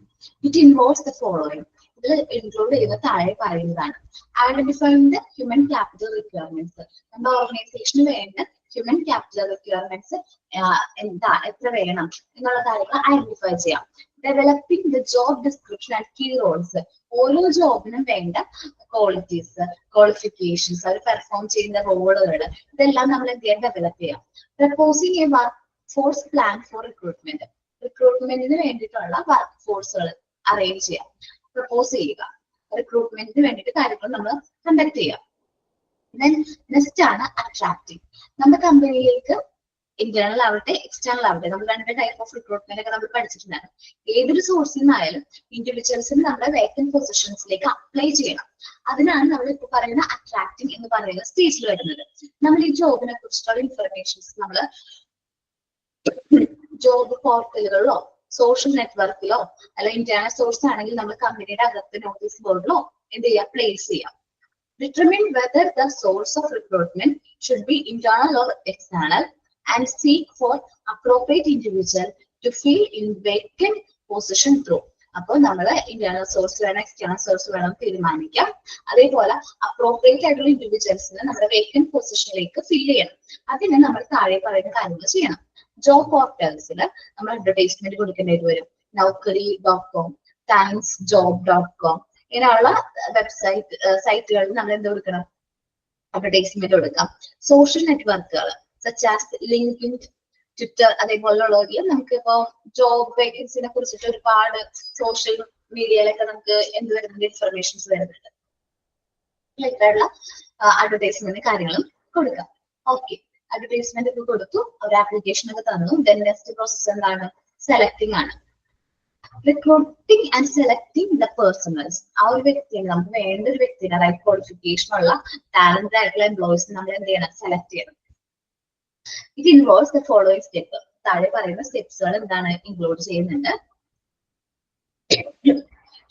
It involves the following. ഇത് ഇൻക്ലൂഡ് ചെയ്യുന്ന താഴെ പറയുന്നതാണ്. Identifying the human capital requirements. നമ്മുടെ ഓർഗനൈസേഷന് വേണ്ട ഹ്യൂമൻ ക്യാപിറ്റൽ റിക്വയർമെന്റ്സ് എന്താ, എത്ര വേണം എന്നുള്ള കാര്യങ്ങൾ ഐഡന്റിഫൈ ചെയ്യാം. Developing the job description and key roles. ഓരോ ജോബിനും വേണ്ട ക്വാളിറ്റീസ്, ക്വാളിഫിക്കേഷൻസ്, അവർ പെർഫോം ചെയ്യുന്ന റോളുകൾ, ഇതെല്ലാം നമ്മൾ എന്ത് ചെയ്യാൻ ഡെവലപ്പ് ചെയ്യാം. Proposing a workforce plan for recruitment. റിക്രൂട്ട്മെന്റിന് വേണ്ടിയിട്ടുള്ള വർക്ക് ഫോഴ്സുകൾ അറേഞ്ച് ചെയ്യാം, പ്രപ്പോസ് ചെയ്യുക. റിക്രൂട്ട്മെന്റിന് വേണ്ടിയിട്ട് കാര്യങ്ങൾ നമ്മൾ കണ്ടക്ട് ചെയ്യാം. നെക്സ്റ്റ് ആണ് അട്രാക്ടിങ്. നമ്മുടെ കമ്പനിയിലേക്ക് ഇന്റേണൽ ആവട്ടെ എക്സ്റ്റേണൽ ആവട്ടെ, നമ്മൾ രണ്ട് ടൈപ്പ് ഓഫ് റിക്രൂട്ട്മെന്റ് ഒക്കെ നമ്മൾ പഠിച്ചിട്ടുണ്ടായിരുന്നു. ഏതൊരു സോഴ്സിൽ നിന്നായാലും ഇൻഡിവിജ്വൽസിന് നമ്മുടെ വേക്കന്റ് പൊസിഷൻസിലേക്ക് അപ്ലൈ ചെയ്യണം. അതിനാണ് നമ്മൾ ഇപ്പൊ പറയുന്ന അട്രാക്ടിങ് എന്ന് പറയുന്ന സ്റ്റേജിൽ വരുന്നത്. നമ്മൾ ഈ ജോബിനെ കുറിച്ചിട്ടുള്ള ഇൻഫർമേഷൻസ് നമ്മൾ ജോബ് പോർട്ടലുകളിലോ സോഷ്യൽ നെറ്റ്വർക്കിലോ അല്ലെങ്കിൽ ഇന്റേണൽ സോഴ്സ് ആണെങ്കിൽ നമ്മൾ കമ്പനിയുടെ അകത്ത് നോട്ടീസ് ബോർഡിലോ എന്ത് ചെയ്യാം, പ്ലേസ് ചെയ്യാം. Determine whether the source of recruitment should be internal or external and seek for appropriate individual to fill in vacant position through. അപ്പോൾ നമ്മൾ ഇന്റേണൽ സോഴ്സ് വേണം എക്സ്റ്റേണൽ സോഴ്സ് വേണം തീരുമാനിക്കാം. അതേപോലെ അപ്രോപ്രിയേറ്റ് ആയിട്ടുള്ള ഇൻഡിവിജ്വൽസിനെ നമ്മുടെ വേക്കന്റ് പൊസിഷനിലേക്ക് ഫില്ല് ചെയ്യണം. അതിന് നമ്മൾ താഴെ പറയുന്ന കാര്യങ്ങൾ ചെയ്യണം. ജോബ് പോർട്ടൽസിൽ നമ്മൾ അഡ്വർടൈസ്മെന്റ് കൊടുക്കേണ്ടി വരും. naukari.com, timesjob.com ഇങ്ങനെയുള്ള സൈറ്റുകളിൽ നമ്മൾ എന്ത് കൊടുക്കണം, അഡ്വർടൈസ്മെന്റ് കൊടുക്കാം. സോഷ്യൽ നെറ്റ്വർക്കുകൾ സച്ച് ആസ് ലിങ്ക്ഡിൻ, ട്വിറ്റർ അതേപോലെയുള്ളവരിൽ നമുക്ക് ഇപ്പൊ ജോബ് വേക്കൻസിനെ കുറിച്ചിട്ട് ഒരുപാട് സോഷ്യൽ മീഡിയയിലൊക്കെ നമുക്ക് എന്ത് വരുന്നുണ്ട്, ഇൻഫർമേഷൻസ് വരുന്നുണ്ട്. ഇത്തരമുള്ള അഡ്വർടൈസ്മെന്റ് കാര്യങ്ങളും കൊടുക്കാം. ഓക്കെ, അഡ്വർടൈസ്മെന്റ് ഒക്കെ കൊടുത്തു, ഒരു ആപ്ലിക്കേഷൻ ഒക്കെ തന്നു. ദെൻ നെക്സ്റ്റ് പ്രോസസ് എന്താണ്, സെലക്ടിങ് ആണ്. Recruiting and selecting the personnels. ആ ഒരു വ്യക്തിയെ, നമുക്ക് വേണ്ട ഒരു വ്യക്തിനെ, റൈറ്റ് ക്വാളിഫിക്കേഷൻ ഉള്ള ടാലന്റ് ആയിട്ടുള്ള എംപ്ലോയീസിനെ നമ്മൾ എന്ത് ചെയ്യണം, സെലക്ട് ചെയ്യണം. It involves the following step. താഴെ പറയുന്ന സ്റ്റെപ്സുകൾ എന്താണ് ഇൻക്ലൂഡ് ചെയ്യുന്നുണ്ട്.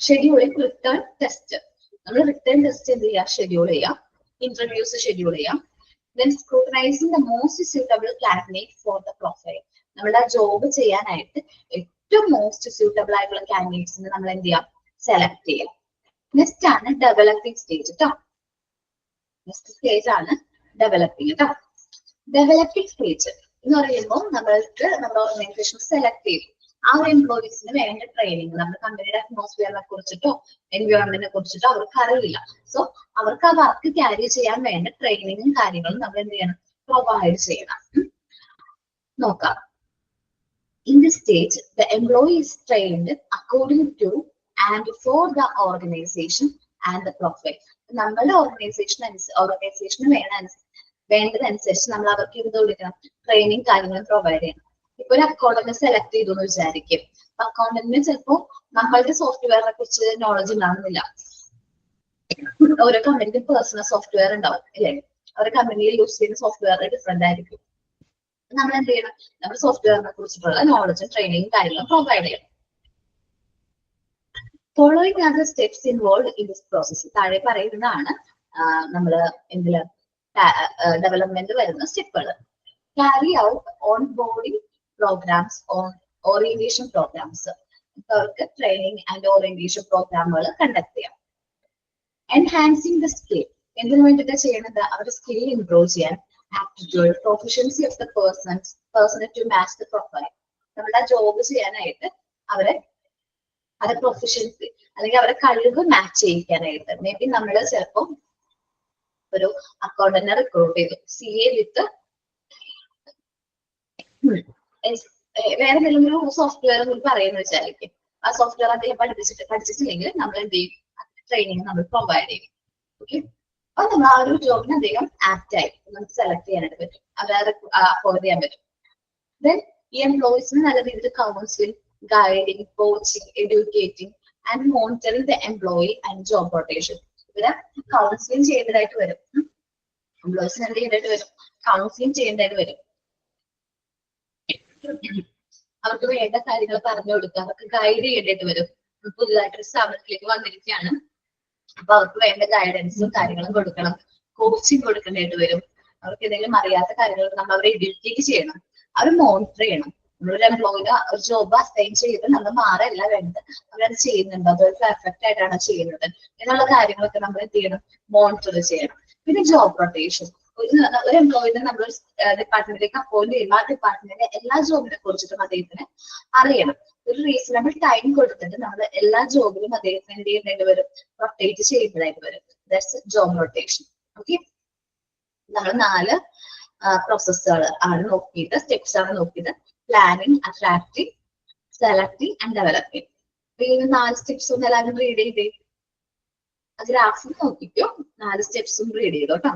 Scheduling written test. നമ്മൾ റിട്ടേൺ ടെസ്റ്റ് എന്ത് ചെയ്യുക, ഷെഡ്യൂൾ ചെയ്യാം. ഇന്റർവ്യൂസ് ഷെഡ്യൂൾ ചെയ്യാം. Then scrutinising the most suitable candidate for the profile. നമ്മുടെ ജോബ് ചെയ്യാനായിട്ട് ഏറ്റവും മോസ്റ്റ് സ്യൂട്ടബിൾ ആയിട്ടുള്ള കാൻഡിഡേറ്റ്സിനെ നമ്മൾ എന്ത് ചെയ്യാം, സെലക്ട് ചെയ്യാം. നെക്സ്റ്റ് ആണ് ഡെവലപ്പിംഗ് സ്റ്റേജ് കേട്ടോ. നെക്സ്റ്റ് സ്റ്റേജ് ആണ് ഡെവലപ്പിംഗ് കേട്ടോ. ഡെവലപ്പിംഗ് സ്റ്റേജ് എന്ന് പറയുമ്പോൾ നമ്മൾക്ക് നമ്മുടെ ഓർഗനൈസേഷൻ സെലക്ട് ചെയ്യും. ആ ഒരു എംപ്ലോയീസിന് വേണ്ട ട്രെയിനിങ്, നമ്മുടെ കമ്പനിയുടെ അറ്റ്മോസ്ഫിയറിനെ കുറിച്ചിട്ടോ എൻവയോൺമെന്റിനെ കുറിച്ചിട്ടോ അവർക്ക് അറിയില്ല. സോ അവർക്ക് ആ വർക്ക് ക്യാരി ചെയ്യാൻ വേണ്ട ട്രെയിനിങ്ങും കാര്യങ്ങളും നമ്മൾ എന്ത് ചെയ്യണം, പ്രൊവൈഡ് ചെയ്യണം. നോക്കാം. In this stage, the employee is trained according to and for the organization and the profile. നമ്മളുടെ ഓർഗനൈസേഷന് വേണ്ടതനുസരിച്ച് നമ്മൾ അവർക്ക് ഇത് കൊടുക്കണം, ട്രെയിനിങ് കാര്യങ്ങൾ പ്രൊവൈഡ് ചെയ്യണം. ഇപ്പൊ ഒരു അക്കൗണ്ടന്റിനെ സെലക്ട് ചെയ്തു എന്ന് വിചാരിക്കും. അക്കൗണ്ടന്റിന് ചിലപ്പോൾ നമ്മളുടെ സോഫ്റ്റ്വെയറിനെ കുറിച്ച് നോളജ് ഉണ്ടാകുന്നില്ല. ഓരോ കമ്പനിക്ക് പേഴ്സണൽ സോഫ്റ്റ്വെയർ ഉണ്ടാവും അല്ലേ, അവരുടെ കമ്പനിയിൽ യൂസ് ചെയ്യുന്ന സോഫ്റ്റ്വെയർ ഡിഫറെന്റ് ആയിരിക്കും. നമ്മൾ എന്ത് ചെയ്യണം, നമ്മുടെ സോഫ്റ്റ്വെയറിനെ കുറിച്ചിട്ടുള്ള നോളജും ട്രെയിനിങ്ങും കാര്യങ്ങളും പ്രൊവൈഡ് ചെയ്യണം. Following are the steps involve in this process. താഴെ പറയുന്നതാണ് നമ്മള് എന്തില് ഡെവലപ്മെന്റ് വരുന്ന സ്റ്റെപ്പുകൾ. Carry out on boarding programs, orientation programs. അവർക്ക് ട്രെയിനിങ് ആൻഡ് ഓറിയന്റേഷൻ പ്രോഗ്രാമുകൾ കണ്ടക്ട് ചെയ്യാം. Enhancing the skill. എന്തിനു വേണ്ടിയിട്ട് ചെയ്യണത്, അവരുടെ സ്കിൽ ഇംപ്രൂവ് ചെയ്യാൻ. Aptitude, proficiency of the person to match the profile. നമ്മുടെ ജോബ് ചെയ്യാനായിട്ട് അവരെ പ്രൊഫഷൻസി അല്ലെങ്കിൽ അവരെ കഴിവ് മാച്ച് ചെയ്യിക്കാനായിട്ട്. മേ ബി നമ്മൾ ചിലപ്പോൾ ഒരു അക്കൗണ്ടന്റിനെ റിക്രൂട്ട് ചെയ്തു, CA വിത്ത് വേറെ എന്തെങ്കിലും ഒരു സോഫ്റ്റ്വെയർ പറയുന്ന വിചാരിക്കും. ആ സോഫ്റ്റ്വെയർ അദ്ദേഹം പഠിച്ചിട്ടില്ലെങ്കിൽ നമ്മൾ എന്ത് ചെയ്യും, ട്രെയിനിങ് നമ്മൾ പ്രൊവൈഡ് ചെയ്യും. ഓക്കെ, അപ്പൊ നമ്മൾ ആ ഒരു ജോബിന് അധികം ആപ്റ്റ് ആയി നമുക്ക് സെലക്ട് ചെയ്യാനായിട്ട് പറ്റും, അതായത് അഫോർഡ് ചെയ്യാൻ പറ്റും. ദെൻ ഈ എംപ്ലോയീസിന് നല്ല രീതിയിൽ counselling, guiding, coaching, educating and monitoring the employee and job rotation. ഇവരെ കൗൺസിലിംഗ് ചെയ്യേണ്ടതായിട്ട് വരും. എംപ്ലോയീസിന് എന്ത് ചെയ്യേണ്ടതായിട്ട് വരും, കൗൺസിലിംഗ് ചെയ്യേണ്ടതായിട്ട് വരും. അവർക്ക് വേണ്ട കാര്യങ്ങൾ പറഞ്ഞു കൊടുക്കുക, അവർക്ക് ഗൈഡ് ചെയ്യേണ്ടതായിട്ട് വരും. പുതുതായിട്ടൊരു സ്ഥാപനത്തിലേക്ക് വന്നിരിക്കുകയാണ്, അപ്പൊ അവർക്ക് വേണ്ട ഗൈഡൻസും കാര്യങ്ങളും കൊടുക്കണം, കോച്ചിങ് കൊടുക്കേണ്ടതായിട്ട് വരും. അവർക്ക് എന്തെങ്കിലും അറിയാത്ത കാര്യങ്ങൾ നമ്മൾ അവരെ എഡ്യൂക്കേറ്റ് ചെയ്യണം, അവർ മോണിറ്റർ ചെയ്യണം. നമ്മളൊരു എംപ്ലോയിനെ ഒരു ജോബ് അസൈൻ ചെയ്ത് നമ്മൾ മാറല്ല വേണ്ടത്, അവരത് ചെയ്യുന്നുണ്ടോ, അത് പെർഫെക്റ്റ് ആയിട്ടാണ് ചെയ്യുന്നത് എന്നുള്ള കാര്യങ്ങളൊക്കെ നമ്മൾ എന്ത് ചെയ്യണം, മോണിറ്റർ ചെയ്യണം. പിന്നെ ജോബ് റൊട്ടേഷൻ. ഒരു എംപ്ലോയിനെ നമ്മൾ ഡിപ്പാർട്ട്മെന്റിലേക്ക് അപ്പോയിന്റ് ചെയ്യുമ്പോൾ ആ ഡിപ്പാർട്ട്മെന്റിന്റെ എല്ലാ ജോബിനെ കുറിച്ചിട്ടും അദ്ദേഹത്തിന് അറിയണം. ഒരു റീസണബിൾ ടൈം കൊടുത്തിട്ട് നമ്മൾ എല്ലാ ജോബിലും അദ്ദേഹത്തിന് എന്ത് ചെയ്യേണ്ടി വരും, റൊട്ടേറ്റ് ചെയ്യേണ്ടതായിട്ട് വരും. That's job rotation. ഓക്കെ, നമ്മൾ 4 പ്രോസസ്സുകൾ ആണ് നോക്കിയത്, സ്റ്റെപ്സ് ആണ് നോക്കിയത്. Planning, attracting, selecting and developing. ഈ 4 സ്റ്റെപ്സ് ഒന്ന് എല്ലാവരും റീഡ് ചെയ്തേ. ഗ്രാഫും നോക്കിക്കോ, 4 സ്റ്റെപ്സും റീഡ് ചെയ്തോ കേട്ടോ.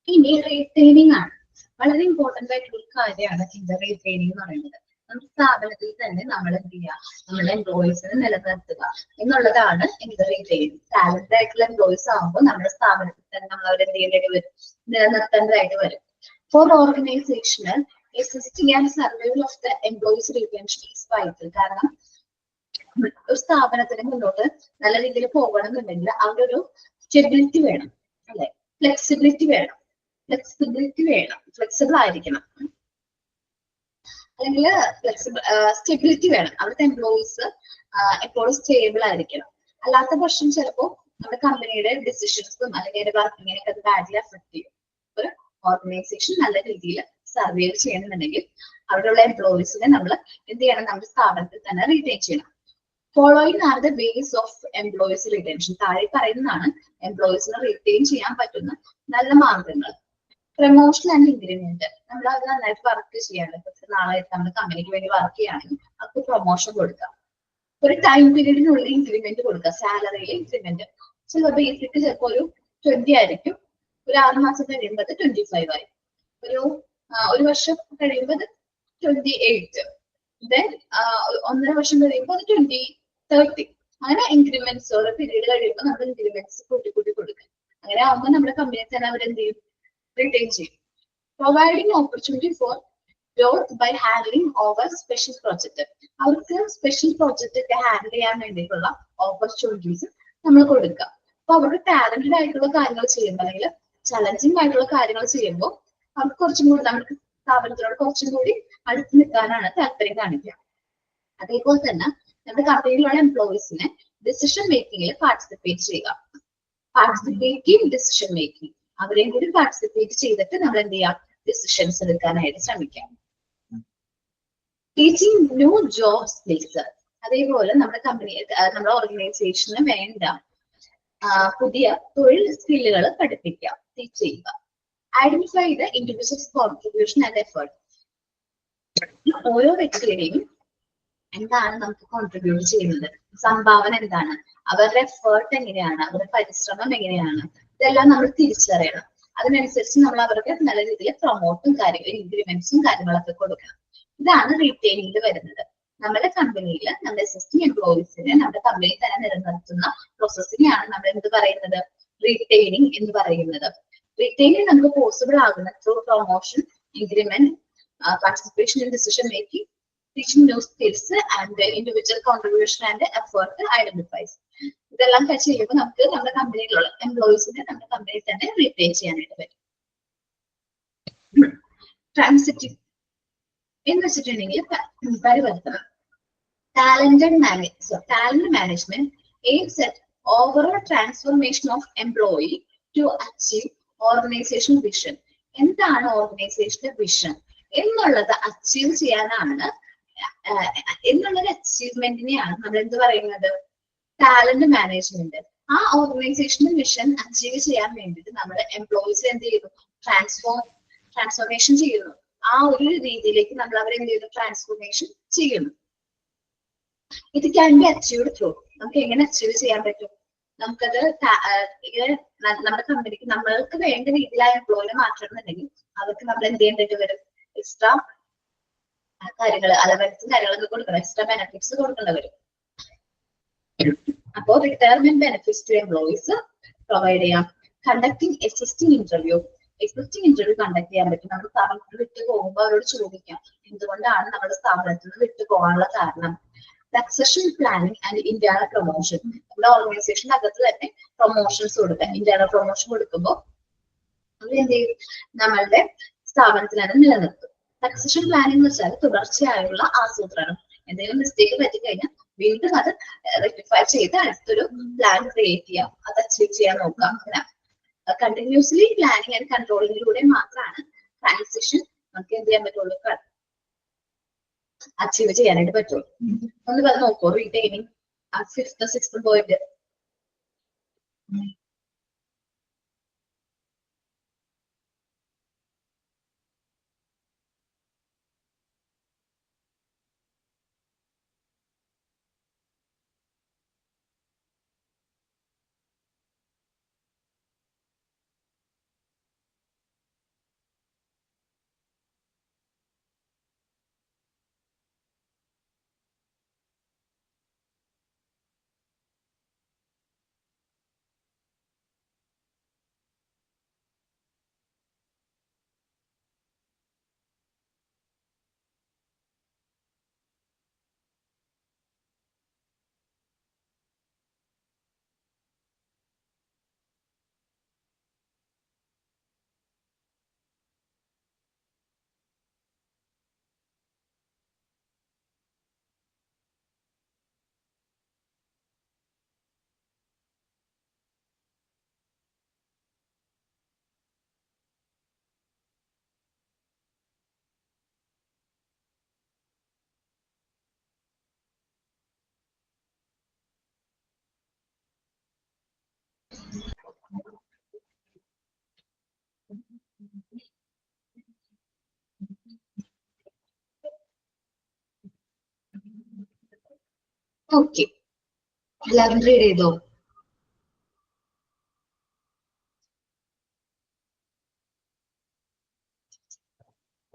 ഇനി റീറ്റെയിനിങ് ആണ് വളരെ ഇമ്പോർട്ടന്റ് ആയിട്ടുള്ള ഒരു കാര്യമാണ് ഇതിന്റെ റീറ്റെയിനിങ് എന്ന് പറയുന്നത്. നമ്മുടെ സ്ഥാപനത്തിൽ തന്നെ നമ്മൾ എന്ത് ചെയ്യുക, നമ്മുടെ എംപ്ലോയീസിനെ നിലനിർത്തുക എന്നുള്ളതാണ് ഇതിന്റെ റീറ്റെയിനിങ്. ടാലന്റ് ആയിട്ടുള്ള എംപ്ലോയീസ് ആകുമ്പോൾ നമ്മുടെ സ്ഥാപനത്തിൽ തന്നെ നമ്മൾ അവരെ എന്ത് ചെയ്യേണ്ടി വരും, നിലനിർത്തേണ്ടതായിട്ട് വരും. For organisational existing and survival of the employees retention is vital. കാരണം ഒരു സ്ഥാപനത്തിന് മുന്നോട്ട് നല്ല രീതിയിൽ പോകണമെന്നുണ്ടെങ്കിൽ അവിടെ ഒരു സ്റ്റെബിലിറ്റി വേണം, അല്ലെ, ഫ്ലെക്സിബിലിറ്റി വേണം, ഫ്ലെക്സിബിൾ ആയിരിക്കണം, അല്ലെങ്കിൽ സ്റ്റെബിലിറ്റി വേണം. അവിടുത്തെ എംപ്ലോയീസ് എപ്പോഴും സ്റ്റേബിൾ ആയിരിക്കണം. അല്ലാത്ത പക്ഷം ചിലപ്പോൾ നമ്മുടെ കമ്പനിയുടെ ഡിസിഷൻസും അല്ലെങ്കിൽ അതിന്റെ വർക്കിങ്ങിനൊക്കെ അത് ബാഡ്ലി അഫക്ട് ചെയ്യും. ഒരു ഓർഗനൈസേഷൻ നല്ല രീതിയിൽ സർവൈവ് ചെയ്യണമെന്നുണ്ടെങ്കിൽ അവിടെയുള്ള എംപ്ലോയീസിനെ നമ്മൾ എന്ത് ചെയ്യണം, നമ്മുടെ സ്ഥാപനത്തിൽ തന്നെ റീറ്റെയിൻ ചെയ്യണം. Following are the base of employees retention. താഴെ പറയുന്നതാണ് എംപ്ലോയീസിനെ റിട്ടെയിൻ ചെയ്യാൻ പറ്റുന്ന നല്ല മാർഗങ്ങൾ. Promotion and increment. നമ്മൾ അത് നന്നായിട്ട് വർക്ക് ചെയ്യാണ്. നാളായിട്ട് നമ്മുടെ കമ്പനിക്ക് വേണ്ടി വർക്ക് ചെയ്യുകയാണെങ്കിൽ അവർക്ക് പ്രൊമോഷൻ കൊടുക്കാം. ഒരു ടൈം പീരീഡിനുള്ളിൽ ഇൻക്രിമെന്റ് കൊടുക്കുക. സാലറിയിൽ ഇൻക്രിമെന്റ് ചിലപ്പോൾ ബേസിക് ചിലപ്പോൾ ഒരു 20 ആയിരിക്കും, ഒരു 6 മാസം കഴിയുമ്പോൾ 25 ആയി, ഒരു വർഷം കഴിയുമ്പോൾ 28, ദെൻ 1.5 വർഷം കഴിയുമ്പോൾ 30. അങ്ങനെ ഇൻക്രിമെന്റ്സ് ഓരോ പീരീഡ് കഴിയുമ്പോൾ നമ്മൾ ഇൻക്രിമെന്റ്സ് കൂട്ടി കൊടുക്കുക. അങ്ങനെ ആവുമ്പോൾ നമ്മുടെ കമ്പനിയെ തന്നെ അവരെന്ത് ചെയ്യും, റിട്ടേൺ ചെയ്യും. Providing opportunity for growth by handling over special project. അവർക്ക് സ്പെഷ്യൽ പ്രോജക്റ്റ് ഒക്കെ ഹാൻഡിൽ ചെയ്യാൻ വേണ്ടിയിട്ടുള്ള ഓപ്പർച്യൂണിറ്റീസ് നമ്മൾ കൊടുക്കുക. അപ്പൊ അവർക്ക് ടാലന്റഡ് ആയിട്ടുള്ള കാര്യങ്ങൾ ചെയ്യുമ്പോൾ അല്ലെങ്കിൽ ചലഞ്ചിങ് ആയിട്ടുള്ള കാര്യങ്ങൾ ചെയ്യുമ്പോൾ അവർക്ക് കുറച്ചും കൂടി നമുക്ക് സ്ഥാപനത്തിനോട് കുറച്ചും കൂടി അടുത്ത് നിൽക്കാനാണ് താല്പര്യം കാണിക്കുക. അതേപോലെ തന്നെ നമ്മുടെ കമ്പനിയിലുള്ള എംപ്ലോയീസിനെ ഡിസിഷൻ മേക്കിങ്ങിൽ പാർട്ടിസിപ്പേറ്റ് ചെയ്യുക. പാർട്ടിസിപ്പേറ്റീവ് ഡിസിഷൻ മേക്കിംഗ്, അവരെയും കൂടി പാർട്ടിസിപ്പേറ്റ് ചെയ്തിട്ട് നമ്മൾ എന്ത് ചെയ്യാം, ഡിസിഷൻസ് എടുക്കാനായിട്ട് ശ്രമിക്കാം. Teaching new job skills. അതേപോലെ നമ്മുടെ കമ്പനി നമ്മുടെ ഓർഗനൈസേഷന് വേണ്ട പുതിയ തൊഴിൽ സ്കില്ലുകൾ പഠിപ്പിക്കാം, ടീച്ച് ചെയ്യുക. Identify the individuals contribution and effort. ഓരോ വ്യക്തിയുടെയും എന്താണ് നമുക്ക് കോൺട്രിബ്യൂട്ട് ചെയ്യുന്നത്, സംഭാവന എന്താണ്, അവരുടെ എഫേർട്ട് എങ്ങനെയാണ്, അവരുടെ പരിശ്രമം എങ്ങനെയാണ്, ഇതെല്ലാം നമ്മൾ തിരിച്ചറിയണം. അതിനനുസരിച്ച് നമ്മൾ അവർക്ക് നല്ല രീതിയിൽ പ്രൊമോട്ടും ഇൻക്രിമെന്റ്സും കാര്യങ്ങളൊക്കെ കൊടുക്കണം. ഇതാണ് റീറ്റെയിനിങ്ങിൽ വരുന്നത്. നമ്മുടെ കമ്പനിയിൽ നമ്മുടെ എക്സിസ്റ്റിംഗ് എംപ്ലോയീസിനെ നമ്മുടെ കമ്പനിയിൽ തന്നെ നിലനിർത്തുന്ന പ്രോസസ്സിനെയാണ് നമ്മൾ എന്ത് പറയുന്നത്, റീറ്റെയിനിങ് എന്ന് പറയുന്നത്. റീറ്റെയിനിങ് നമുക്ക് പോസിബിൾ ആകുന്ന through promotion, increment, participation in decision making, teaching new skills and individual contribution and effort identifies. ഇതെല്ലാം ചെയ്യുമ്പോൾ നമുക്ക് നമ്മുടെ കമ്പനിയിലുള്ള എംപ്ലോയീസിനെ നമ്മുടെ കമ്പനിയിൽ തന്നെ റീറ്റെയിൻ ചെയ്യാനായിട്ട് പറ്റും. ട്രാൻസിറ്റീവ് എന്ന് വെച്ചിട്ടുണ്ടെങ്കിൽ പരിവർത്തനം. Talent management aims at overall transformation of employee to achieve organizational vision. എന്താണ് ഓർഗനൈസേഷന്റെ വിഷൻ എന്നുള്ളത് അച്ചീവ് ചെയ്യാനാണ്, എന്നുള്ളൊരു അച്ചീവ്മെന്റിനെയാണ് നമ്മൾ എന്ത് പറയുന്നത്, ടാലന്റ് മാനേജ്മെന്റ്. ആ ഓർഗനൈസേഷണൽ വിഷൻ അച്ചീവ് ചെയ്യാൻ വേണ്ടിയിട്ട് നമ്മൾ എംപ്ലോയീസ് എന്ത് ചെയ്യുന്നു, ട്രാൻസ്ഫോർമേഷൻ ചെയ്യുന്നു. ആ ഒരു രീതിയിലേക്ക് നമ്മൾ അവരെ എന്ത് ചെയ്യുന്നു, ട്രാൻസ്ഫോർമേഷൻ ചെയ്യുന്നു. ഇത് ക്യാൻ ബി അച്ചീവ്ഡ് ത്രൂ. നമുക്ക് എങ്ങനെ അച്ചീവ് ചെയ്യാൻ പറ്റും, നമുക്കത് നമ്മുടെ കമ്പനിക്ക് നമ്മൾക്ക് വേണ്ട രീതിയിലായ എംപ്ലോയിനെ മാറ്റണമെന്നുണ്ടെങ്കിൽ അവർക്ക് നമ്മൾ എന്ത് ചെയ്യേണ്ടത് വരും, എക്സ്ട്രാ കാര്യങ്ങൾ, അലവൻസും കാര്യങ്ങളൊക്കെ കൊടുക്കണം, എക്സ്ട്രാ ബെനിഫിറ്റ്സ് കൊടുക്കേണ്ടി വരും. അപ്പോ retirement benefits to employees provide ചെയ്യാം. കണ്ടക്ടിങ് എക്സിസ്റ്റിംഗ് ഇന്റർവ്യൂ കണ്ടക്ട് ചെയ്യാൻ പറ്റും. നമ്മുടെ സ്ഥാപനത്തിൽ വിട്ടു പോകുമ്പോൾ അവരോട് ചോദിക്കാം എന്തുകൊണ്ടാണ് നമ്മുടെ സ്ഥാപനത്തിൽ നിന്ന് വിട്ടു പോകാനുള്ള കാരണം. Succession planning and internal promotion. നമ്മുടെ ഓർഗനൈസേഷന്റെ അകത്ത് തന്നെ പ്രൊമോഷൻസ് കൊടുക്കുക. ഇന്റേണൽ പ്രൊമോഷൻ കൊടുക്കുമ്പോൾ അവരെന്ത് ചെയ്യും, നമ്മളുടെ സ്ഥാപനത്തിൽ തന്നെ നിലനിർത്തും. സക്സഷൻ പ്ലാനിങ് എന്ന് വെച്ചാൽ തുടർച്ചയായുള്ള ആസൂത്രണം. എന്തെങ്കിലും മിസ്റ്റേക്ക് പറ്റിക്കഴിഞ്ഞാൽ വീണ്ടും അത് റെക്ടിഫൈ ചെയ്ത് അടുത്തൊരു പ്ലാൻ ക്രിയേറ്റ് ചെയ്യാം, അത് അച്ചീവ് ചെയ്യാൻ നോക്കാം. അങ്ങനെ കണ്ടിന്യൂസ്ലി പ്ലാനിങ് ആൻഡ് കൺട്രോളിങ്ങിലൂടെ മാത്രമാണ് ട്രാൻസിഷൻ നമുക്ക് എന്ത് ചെയ്യാൻ പറ്റുള്ളൂ, അച്ചീവ് ചെയ്യാനായിട്ട് പറ്റുള്ളൂ. ഒന്ന് പറഞ്ഞ് നോക്കൂ, retaining fifth sixth point. Okay, എല്ലാവരും റീഡ് ചെയ്തോ?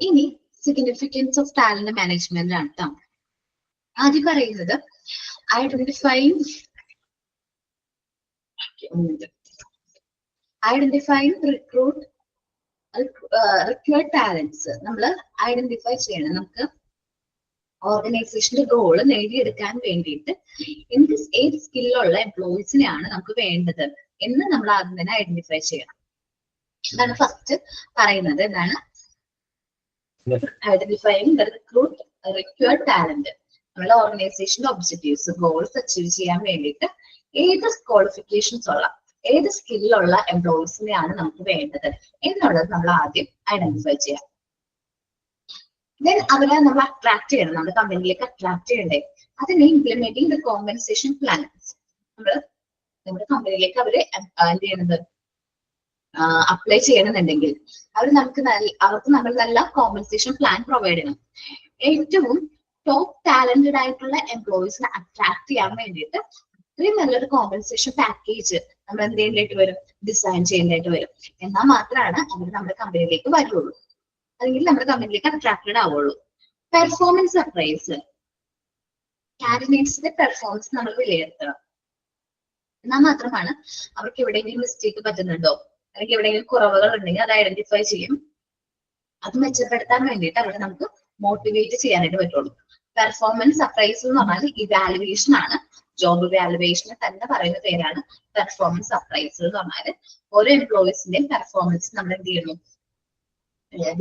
ഇനി സിഗ്നിഫിക്കൻസ് ഓഫ് ടാലന്റ് മാനേജ്മെന്റ് ആണ് കേട്ടോ. ആദ്യം പറയുന്നത് ഐഡന്റിഫൈങ് റിക്രൂട്ട് റിക്വയർഡ് ടാലന്റ്സ്. നമ്മൾ ഐഡന്റിഫൈ ചെയ്യണം. നമുക്ക് ഓർഗനൈസേഷന്റെ ഗോള് നേടിയെടുക്കാൻ വേണ്ടിയിട്ട് ഏത് സ്കില്ലുള്ള എംപ്ലോയീസിനെയാണ് നമുക്ക് വേണ്ടത് എന്ന് നമ്മൾ ആദ്യം തന്നെ ഐഡന്റിഫൈ ചെയ്യണം. ഇതാണ് ഫസ്റ്റ് പറയുന്നത്. എന്താണ് ഐഡന്റിഫൈങ് ദ റിക്വയർഡ് ടാലന്റ്. നമ്മുടെ ഓർഗനൈസേഷന്റെ ഒബ്ജക്റ്റീവ്സ് ഗോൾസ് അച്ചീവ് ചെയ്യാൻ വേണ്ടിയിട്ട് ഏത് ക്വാളിഫിക്കേഷൻസ് ഉള്ള ഏത് സ്കില്ലുള്ള എംപ്ലോയീസിനെയാണ് നമുക്ക് വേണ്ടത് എന്നുള്ളത് നമ്മൾ ആദ്യം ഐഡന്റിഫൈ ചെയ്യാം. ദെൻ അവരെ നമ്മൾ അട്രാക്ട് ചെയ്യണം, നമ്മുടെ കമ്പനിയിലേക്ക് അട്രാക്ട് ചെയ്യണ്ടേ. അതിന് ഇംപ്ലിമെന്റിംഗ് ദ കോമ്പൻസേഷൻ പ്ലാൻസ്. നമ്മുടെ കമ്പനിയിലേക്ക് അവര് എന്ത് ചെയ്യണത്, അപ്ലൈ ചെയ്യണമെന്നുണ്ടെങ്കിൽ അവർക്ക് നമ്മൾ നല്ല കോമ്പൻസേഷൻ പ്ലാൻ പ്രൊവൈഡ് ചെയ്യണം. ഏറ്റവും ടോപ്പ് ടാലന്റഡ് ആയിട്ടുള്ള എംപ്ലോയീസിനെ അട്രാക്ട് ചെയ്യാൻ വേണ്ടിയിട്ട് ഇത്രയും നല്ലൊരു കോമ്പൻസേഷൻ പാക്കേജ് നമ്മൾ എന്ത് ചെയ്യേണ്ടതായിട്ട് വരും, ഡിസൈൻ ചെയ്യേണ്ടതായിട്ട് വരും. എന്നാൽ മാത്രമാണ് അവർ നമ്മുടെ കമ്പനിയിലേക്ക് വരുള്ളൂ, അല്ലെങ്കിൽ നമ്മുടെ കമ്പനിയിലേക്ക് അട്രാക്റ്റഡ് ആവുള്ളൂ. Performance appraise. കാൻഡിഡേറ്റ്സിന്റെ പെർഫോമൻസ് നമ്മൾ വിലയിരുത്തണം. എന്നാൽ മാത്രമാണ് അവർക്ക് എവിടെയെങ്കിലും മിസ്റ്റേക്ക് പറ്റുന്നുണ്ടോ അല്ലെങ്കിൽ എവിടെയെങ്കിലും കുറവുകൾ ഉണ്ടെങ്കിൽ അത് ഐഡന്റിഫൈ ചെയ്യും. അത് മെച്ചപ്പെടുത്താൻ വേണ്ടിയിട്ട് അവരെ നമുക്ക് മോട്ടിവേറ്റ് ചെയ്യാനായിട്ട് പറ്റുള്ളൂ. പെർഫോമൻസ് അപ്രൈസൽ എന്ന് പറഞ്ഞാൽ ഇവാലുവേഷൻ ആണ്. ജോബ് ഇവാലുവേഷന് തന്നെ പറയുന്ന പേരാണ് പെർഫോമൻസ് അപ്രൈസൽ എന്ന് പറഞ്ഞാൽ. ഓരോ എംപ്ലോയീസിന്റെയും പെർഫോമൻസ് നമ്മൾ എന്ത് ചെയ്യുന്നു,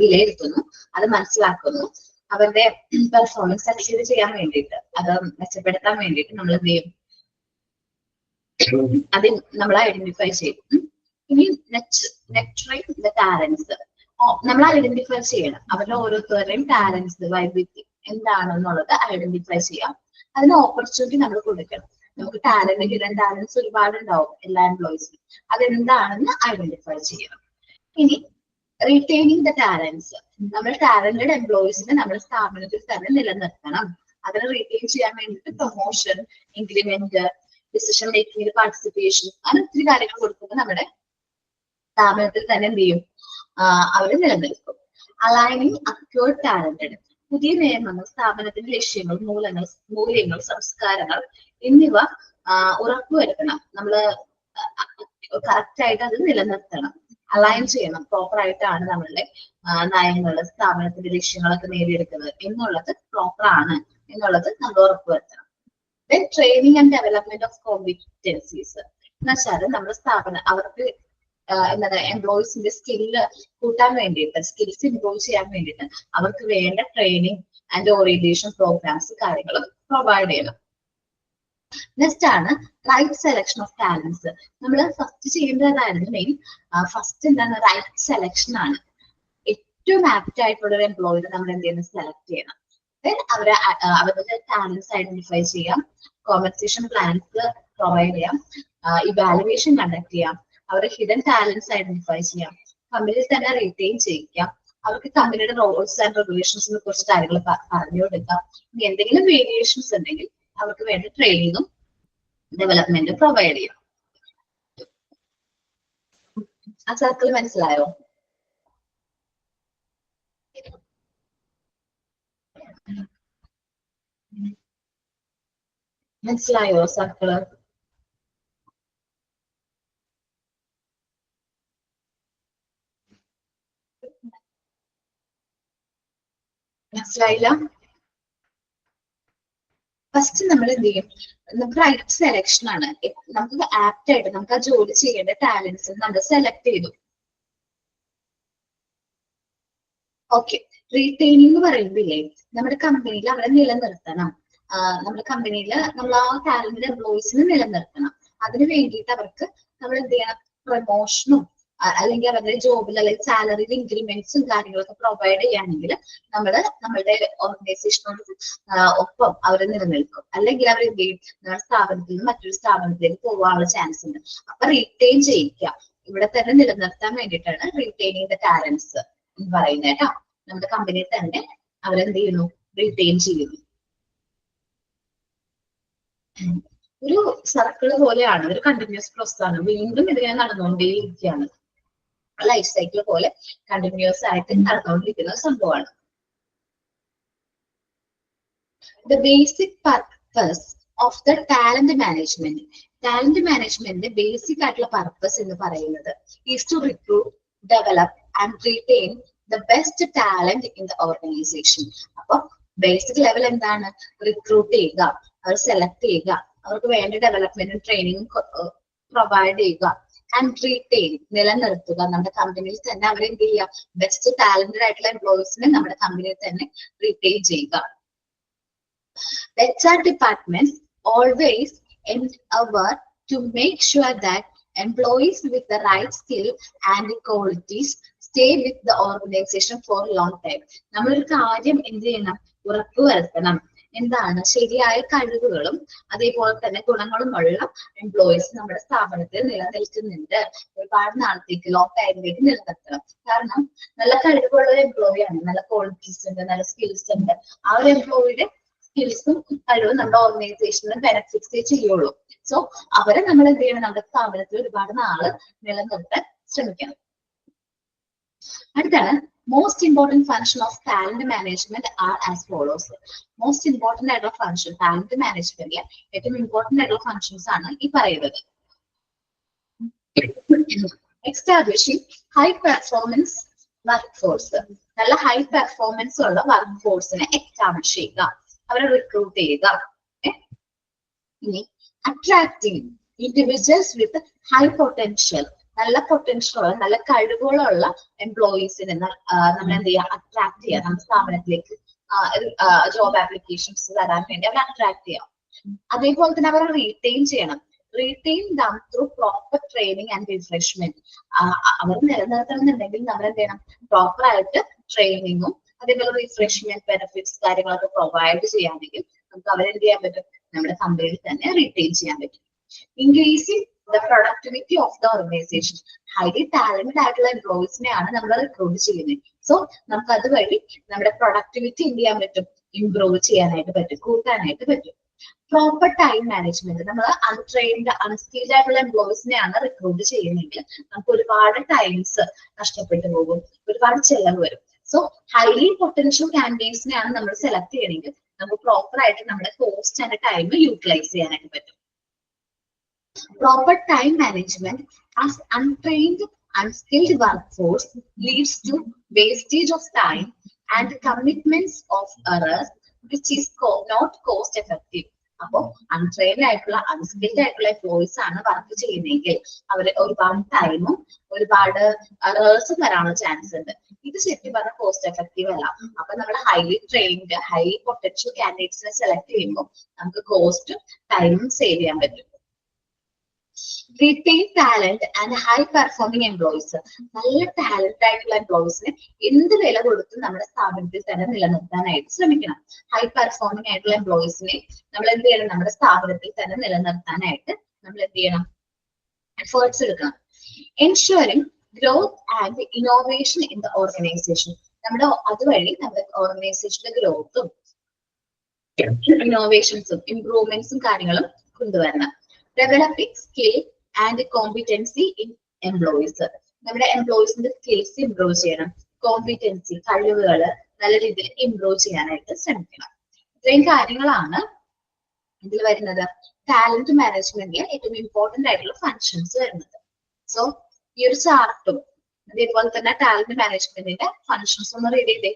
വിലയിരുത്തുന്നു, അത് മനസ്സിലാക്കുന്നു. അവരുടെ പെർഫോമൻസ് അച്ചീവ് ചെയ്യാൻ വേണ്ടിയിട്ട്, അത് മെച്ചപ്പെടുത്താൻ വേണ്ടിയിട്ട് നമ്മൾ എന്ത് ചെയ്യും, അത് നമ്മൾ ഐഡന്റിഫൈ ചെയ്യും. ഇനി നെക്ടറിംഗ് ദ ടാലന്റ്സ്. നമ്മൾ ഐഡന്റിഫൈ ചെയ്യണം അവരുടെ ഓരോരുത്തരുടെയും ടാലന്റ്സ്, വൈവിധ്യം എന്താണെന്നുള്ളത് ഐഡന്റിഫൈ ചെയ്യാം. അതിന് ഓപ്പർച്യൂണിറ്റി നമ്മൾ കൊടുക്കണം. നമുക്ക് ഹിഡൻ ടാലന്റ്സ് ഒരുപാട് ഉണ്ടാവും എല്ലാ എംപ്ലോയീസിനും. അതെന്താണെന്ന് ഐഡന്റിഫൈ ചെയ്യണം. ഇനി റീറ്റെയിനിങ് ദ ടാലന്റ്സ്. നമ്മൾ ടാലന്റഡ് എംപ്ലോയീസിനെ നമ്മുടെ സ്ഥാപനത്തിൽ തന്നെ നിലനിർത്തണം. അതിനെ റീറ്റെയിൻ ചെയ്യാൻ വേണ്ടിയിട്ട് പ്രൊമോഷൻ, ഇൻക്രിമെന്റ്, ഡിസിഷൻ മേക്കിംഗിൽ പാർട്ടിസിപ്പേഷൻ, അങ്ങനെ ഒത്തിരി കാര്യങ്ങൾ കൊടുക്കുമ്പോൾ നമ്മുടെ സ്ഥാപനത്തിൽ തന്നെ എന്ത് ചെയ്യും, അവര് നിലനിൽക്കും. Aligning acquired talented. പുതിയ നിയമങ്ങൾ, സ്ഥാപനത്തിന്റെ ലക്ഷ്യങ്ങൾ, മൂല്യങ്ങൾ, സംസ്കാരങ്ങൾ എന്നിവ ഉറപ്പുവരുത്തണം. നമ്മള് കറക്റ്റ് ആയിട്ട് അത് നിലനിർത്തണം, അലൈൻ ചെയ്യണം. പ്രോപ്പർ ആയിട്ടാണ് നമ്മളുടെ നയങ്ങള്, സ്ഥാപനത്തിന്റെ ലക്ഷ്യങ്ങളൊക്കെ നേടിയെടുക്കുന്നത് എന്നുള്ളത് പ്രോപ്പർ ആണ് എന്നുള്ളത് നമ്മൾ ഉറപ്പുവരുത്തണം. Then training and development of competencies. എന്നുവെച്ചാൽ നമ്മുടെ സ്ഥാപനം അവർക്ക് എന്താ പറയുക എംപ്ലോയീസിന്റെ സ്കില്ല് കൂട്ടാൻ വേണ്ടിയിട്ട്, സ്കിൽസ് ഇംപ്രൂവ് ചെയ്യാൻ വേണ്ടിയിട്ട് അവർക്ക് വേണ്ട ട്രെയിനിങ് ആൻഡ് ഓറിയന്റേഷൻ പ്രോഗ്രാംസ് കാര്യങ്ങൾ പ്രൊവൈഡ് ചെയ്യണം. നെക്സ്റ്റ് ആണ് റൈറ്റ് സെലക്ഷൻ ഓഫ് ടാലൻസ്. നമ്മൾ ഫസ്റ്റ് ചെയ്യേണ്ടതായിരുന്നു മെയിൻ ഫസ്റ്റ് എന്താണ് റൈറ്റ് സെലക്ഷൻ ആണ്. ഏറ്റവും ആപ്റ്റ് ആയിട്ടുള്ള ഒരു എംപ്ലോയിനെ നമ്മൾ എന്ത് ചെയ്യുന്നത് സെലക്ട് ചെയ്യണം. ദെൻ അവരുടെ ടാലൻസ് ഐഡന്റിഫൈ ചെയ്യാം, കോമ്പൻസേഷൻ പ്ലാൻസ് പ്രൊവൈഡ് ചെയ്യാം, ഇവാലുവേഷൻ കണ്ടക്ട് ചെയ്യാം, അവരുടെ ഹിഡൻ ടാലൻസ് ഐഡന്റിഫൈ ചെയ്യാം, കമ്പനിയിൽ തന്നെ റീറ്റെയിൻ ചെയ്യിക്കാം, അവർക്ക് കമ്പനിയുടെ റൂൾസ് ആൻഡ് റെഗുലേഷൻസിനെ കുറിച്ച് കാര്യങ്ങൾ പറഞ്ഞു കൊടുക്കാം. ഇനി എന്തെങ്കിലും വേരിയേഷൻസ് ഉണ്ടെങ്കിൽ അവർക്ക് വേണ്ട ട്രെയിനിങ്ങും ഡെവലപ്മെന്റും പ്രൊവൈഡ് ചെയ്യാം. ആ സർക്കിൾ മനസ്സിലായോ? മനസ്സിലായോ സർക്കിള്? മനസ്സിലായില്ല? ഫസ്റ്റ് നമ്മൾ എന്ത് ചെയ്യും, നമുക്ക് റൈറ്റ് സെലക്ഷൻ ആണ്. നമുക്ക് ആപ്റ്റ് ആയിട്ട് നമുക്ക് ആ ജോലി ചെയ്യേണ്ട ടാലൻസ് നമ്മൾ സെലക്ട് ചെയ്തു. ഓക്കെ, റീറ്റെയിനിങ് എന്ന് പറയുമ്പോഴേ നമ്മുടെ കമ്പനിയിൽ അവരെ നിലനിർത്തണം. നമ്മുടെ കമ്പനിയിൽ നമ്മൾ ആ ടാലന്റഡ് എംപ്ലോയീസിനെ നിലനിർത്തണം. അതിന് വേണ്ടിയിട്ട് അവർക്ക് നമ്മൾ എന്ത് ചെയ്യണം, പ്രൊമോഷനും അല്ലെങ്കിൽ അവരുടെ ജോബിൽ അല്ലെങ്കിൽ സാലറിയിൽ ഇൻക്രിമെന്റ്സും കാര്യങ്ങളൊക്കെ പ്രൊവൈഡ് ചെയ്യുകയാണെങ്കിൽ നമ്മൾ നമ്മളുടെ ഓർഗനൈസേഷനോട് ഒപ്പം അവരെ നിലനിൽക്കും. അല്ലെങ്കിൽ അവർ എന്ത് ചെയ്യും, നമ്മുടെ സ്ഥാപനത്തിൽ നിന്ന് മറ്റൊരു സ്ഥാപനത്തിലേക്ക് പോകാനുള്ള ചാൻസ് ഉണ്ട്. അപ്പൊ റീറ്റെയിൻ ചെയ്യിക്കുക, ഇവിടെ തന്നെ നിലനിർത്താൻ വേണ്ടിയിട്ടാണ് റീറ്റെയിനിങ് ദ ടാലൻസ് എന്ന് പറയുന്നത് കേട്ടോ. നമ്മുടെ കമ്പനിയിൽ തന്നെ അവരെന്ത് ചെയ്യുന്നു, റീറ്റെയിൻ ചെയ്യുന്നു. ഒരു സർക്കിള് പോലെയാണ്, ഒരു കണ്ടിന്യൂസ് പ്രോസസ് ആണ്. വീണ്ടും ഇതിങ്ങനെ നടന്നുകൊണ്ടേയിരിക്കുകയാണ്. ലൈഫ് സൈക്കിൾ പോലെ കണ്ടിന്യൂസ് ആയിട്ട് നടന്നുകൊണ്ടിരിക്കുന്ന സംഭവമാണ്. The basic purpose of the talent management. Talent management basic ആയിട്ടുള്ള പർപ്പസ് എന്ന് പറയുന്നത് is to recruit, develop and retain the best talent in the organization. അപ്പൊ ബേസിക് ലെവൽ എന്താണ്, റിക്രൂട്ട് ചെയ്യുക, അവർ സെലക്ട് ചെയ്യുക, അവർക്ക് വേണ്ട ഡെവലപ്മെന്റും ട്രെയിനിങ്ങും പ്രൊവൈഡ് ചെയ്യുക, ആൻഡ് റീറ്റെയിൻ നിലനിർത്തുക. നമ്മുടെ കമ്പനിയിൽ തന്നെ അവരെ എന്ത് ചെയ്യുക, ബെസ്റ്റ് ടാലന്റഡ് ആയിട്ടുള്ള എംപ്ലോയീസിനെ നമ്മുടെ കമ്പനിയിൽ തന്നെ റീറ്റെയിൻ ചെയ്യുക. HR departments always endeavor to make sure that employees with the right skill and qualities stay with the organization for a long time. നമ്മളൊരു കാര്യം എന്ത് ചെയ്യണം, ഉറപ്പുവരുത്തണം. എന്താണ്, ശരിയായ കഴിവുകളും അതേപോലെ തന്നെ ഗുണങ്ങളും ഉള്ള എംപ്ലോയീസ് നമ്മുടെ സ്ഥാപനത്തിൽ നിലനിൽക്കുന്നുണ്ട്. ഒരുപാട് നാളത്തേക്ക് ലോങ് ടൈമിലേക്ക് നിലനിർത്തണം. കാരണം നല്ല കഴിവുള്ള ഒരു എംപ്ലോയി ആണ്, നല്ല ക്വാളിറ്റീസ് ഉണ്ട്, നല്ല സ്കിൽസ് ഉണ്ട്. ആ ഒരു എംപ്ലോയിയുടെ സ്കിൽസും കഴിവും നമ്മുടെ ഓർഗനൈസേഷന് ബെനിഫിറ്റ്സ് ചെയ്യുള്ളൂ. സോ അവരെ നമ്മൾ എന്ത് ചെയ്യണം, നമ്മുടെ സ്ഥാപനത്തിൽ ഒരുപാട് നാള് നിലനിർത്താൻ ശ്രമിക്കണം. അടുത്താണ് most important function of talent management are as follows. Most important ആയിട്ടുള്ള ഫംഗ്ഷൻ ടാലന്റ് മാനേജ്മെന്റിലെ ഏറ്റവും ഇമ്പോർട്ടന്റ് ആയിട്ടുള്ള ഫംഗ്ഷൻസ് ആണ് ഈ പറയുന്നത്. Establishing high performance work force. നല്ല ഹൈ പെർഫോമൻസ് ഉള്ള വർക്ക് ഫോഴ്സിനെ എസ്റ്റാബ്ലിഷ് ചെയ്യുക, അവരെ റിക്രൂട്ട് ചെയ്യുക. ഇനി attracting individuals with high potential. നല്ല പൊട്ടൻഷ്യൽ ഉള്ള നല്ല കഴിവുകളുള്ള എംപ്ലോയീസിനെ നമ്മൾ എന്ത് ചെയ്യുക, അട്രാക്ട് ചെയ്യുക. നമ്മുടെ സ്ഥാപനത്തിലേക്ക് ജോബ് ആപ്ലിക്കേഷൻസ് തരാൻ വേണ്ടി അവരെ അട്രാക്ട് ചെയ്യാം. അതേപോലെ തന്നെ അവരെ റീറ്റെയിൻ ചെയ്യണം. Retain them through proper training and refreshment. അവർ നിലനിർത്തണമെന്നുണ്ടെങ്കിൽ നമ്മൾ എന്ത് ചെയ്യണം, പ്രോപ്പർ ആയിട്ട് ട്രെയിനിങ്ങും അതേപോലെ റിഫ്രഷ്മെന്റ് ബെനിഫിറ്റ്സ് കാര്യങ്ങളൊക്കെ പ്രൊവൈഡ് ചെയ്യുകയാണെങ്കിൽ നമുക്ക് അവരെന്ത് ചെയ്യാൻ പറ്റും, നമ്മുടെ കമ്പനിയിൽ തന്നെ റീറ്റെയിൻ ചെയ്യാൻ പറ്റും. Increasing the productivity of the organization. Highly talented ആയിട്ടുള്ള എംപ്ലോയീസിനെയാണ് നമ്മൾ റിക്രൂട്ട് ചെയ്യുന്നത്. സോ നമുക്ക് അതുവഴി നമ്മുടെ പ്രൊഡക്ടിവിറ്റി എന്ത് ചെയ്യാൻ പറ്റും, ഇംപ്രൂവ് ചെയ്യാനായിട്ട് പറ്റും, കൂട്ടാനായിട്ട് പറ്റും. Proper time management. നമ്മൾ അൺട്രെയിൻഡ് അൺസ്കിൽഡ് ആയിട്ടുള്ള എംപ്ലോയീസിനെയാണ് റിക്രൂട്ട് ചെയ്യുന്നതെങ്കിൽ നമുക്ക് ഒരുപാട് ടൈംസ് നഷ്ടപ്പെട്ടു പോകും, ഒരുപാട് ചെലവ് വരും. സോ ഹൈലി പൊട്ടൻഷ്യൽ കാൻഡിഡേറ്റ്സിനെയാണ് നമ്മൾ സെലക്ട് ചെയ്യണമെങ്കിൽ നമുക്ക് പ്രോപ്പർ ആയിട്ട് നമ്മുടെ കോസ്റ്റ് ആൻഡ് ടൈം യൂട്ടിലൈസ് ചെയ്യാനായിട്ട് പറ്റും. Proper time management as untrained, unskilled workforce leads to wastage of time and commitments of errors, which is not cost effective. അപ്പോൾ അൺട്രെയിൻഡ് ആയിട്ടുള്ള അൺസ്കിൽഡ് ആയിട്ടുള്ള എംപ്ലോയീസ് ആണ് വർക്ക് ചെയ്യുന്നതെങ്കിൽ അവർ ഒരുപാട് ടൈമും ഒരുപാട് എറേഴ്സും വരാനുള്ള ചാൻസ് ഉണ്ട്. ഇത് ശരിക്കും പറഞ്ഞാൽ കോസ്റ്റ് എഫക്റ്റീവ് അല്ല. അപ്പൊ നമ്മൾ ഹൈലി ട്രെയിൻഡ് ഹൈ പൊട്ടൻഷ്യൽ കാൻഡിഡേറ്റ്സിനെ സെലക്ട് ചെയ്യുമ്പോൾ നമുക്ക് കോസ്റ്റും ടൈമും സേവ് ചെയ്യാൻ പറ്റും. Retain talent and high performing employees. നല്ല ടാലന്റ് ആയിട്ടുള്ള എംപ്ലോയീസിനെ എന്ത് വില കൊടുത്തും നമ്മുടെ സ്ഥാപനത്തിൽ തന്നെ നിലനിർത്താനായിട്ട് ശ്രമിക്കണം. ഹൈ പെർഫോമിംഗ് ആയിട്ടുള്ള എംപ്ലോയീസിനെ നമ്മൾ എന്ത് ചെയ്യണം? നമ്മുടെ സ്ഥാപനത്തിൽ തന്നെ നിലനിർത്താനായിട്ട് നമ്മൾ എന്ത് ചെയ്യണം? എഫേർട്സ് എടുക്കണം. Ensuring growth and innovation in the organisation. നമ്മുടെ അതുവഴി നമ്മുടെ ഓർഗനൈസേഷന്റെ ഗ്രോത്തും ഇന്നോവേഷൻസും ഇംപ്രൂവ്മെന്റ്സും കാര്യങ്ങളും കൊണ്ടുവരണം. Developing skill and competency in employees. നമ്മുടെ എംപ്ലോയീസിന്റെ സ്കിൽസ് ഇംപ്രൂവ് ചെയ്യണം. കോമ്പിറ്റൻസി കഴിവുകൾ നല്ല രീതിയിൽ ഇംപ്രൂവ് ചെയ്യാനായിട്ട് ശ്രമിക്കണം. ഇത്രയും കാര്യങ്ങളാണ് ഇതിൽ വരുന്നത്. ടാലന്റ് മാനേജ്മെന്റിൽ ഏറ്റവും ഇമ്പോർട്ടന്റ് ആയിട്ടുള്ള ഫങ്ഷൻസ് വരുന്നത്. സോ ഈ ഒരു ചാർട്ടും അതേപോലെ തന്നെ ടാലന്റ് മാനേജ്മെന്റിന്റെ ഫങ്ഷൻസ് ഒന്ന് റീഡ് ചെയ്തേ.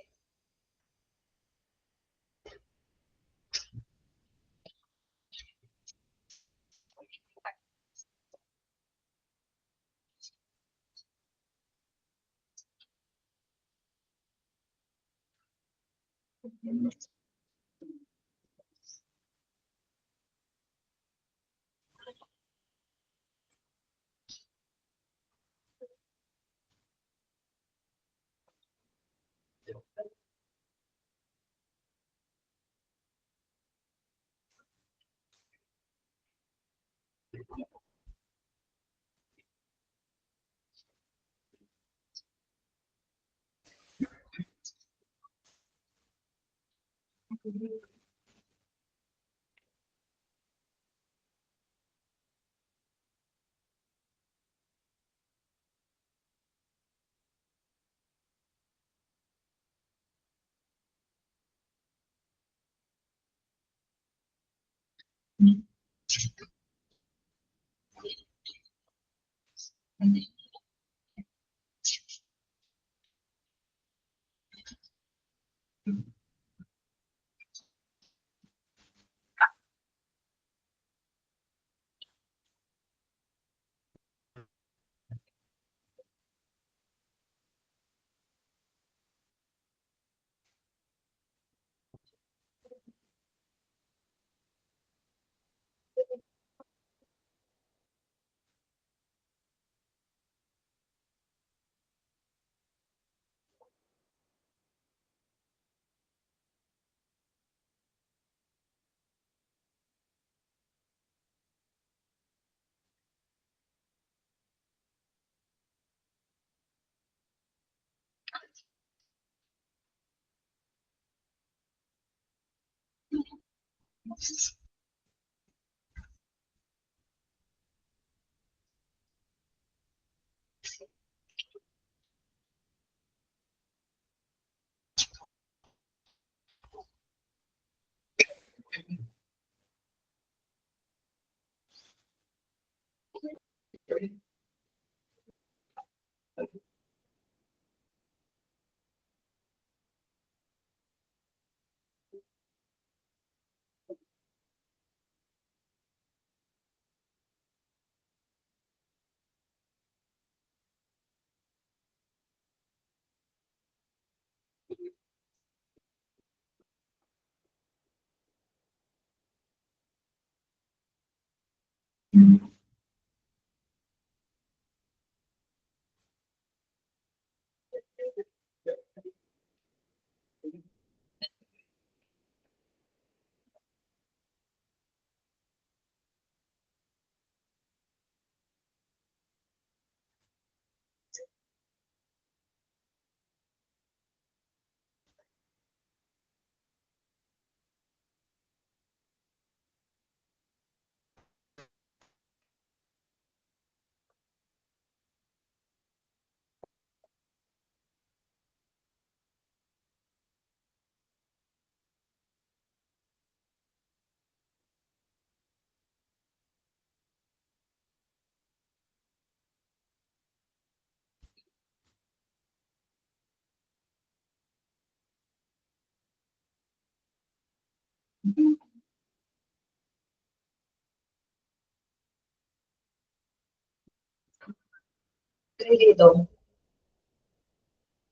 റീഡ് ചെയ്തോ?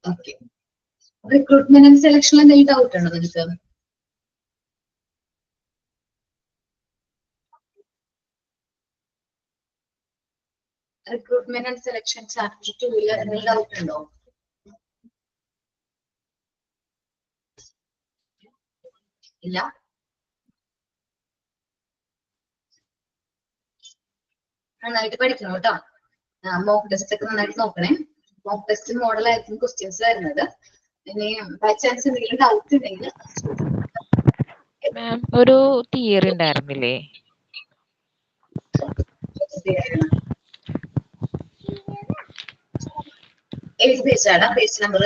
ഓക്കെ. റിക്രൂട്ട്മെന്റ് ആൻഡ് സെലക്ഷനിൽ എന്തെങ്കിലും ഡൗട്ട് ഉണ്ടോ നിങ്ങൾക്ക്? റിക്രൂട്ട്മെന്റ് ആൻഡ് സെലക്ഷൻ ചാപ്റ്റർ 2 എന്തെങ്കിലും ഡൗട്ട് ഉണ്ടോ? ഇല്ല. നന്നായിട്ട് പഠിക്കണം കേട്ടോ. മോക്ക് ടെസ്റ്റ് ഒക്കെ നന്നായിട്ട് നോക്കണേ. മോക്ക് ടെസ്റ്റ് മോഡൽ ആയിരിക്കും ക്വസ്റ്റ്യൻസ് വരുന്നത്. ഇനി ബൈ ചാൻസ് എന്തെങ്കിലും ഡൗട്ട് ഉണ്ടെങ്കിൽ മാം ഒരു തിയറി ഉണ്ടായിരുന്നില്ലേ? ഏത് പേജാണ്? പേജ് നമ്പർ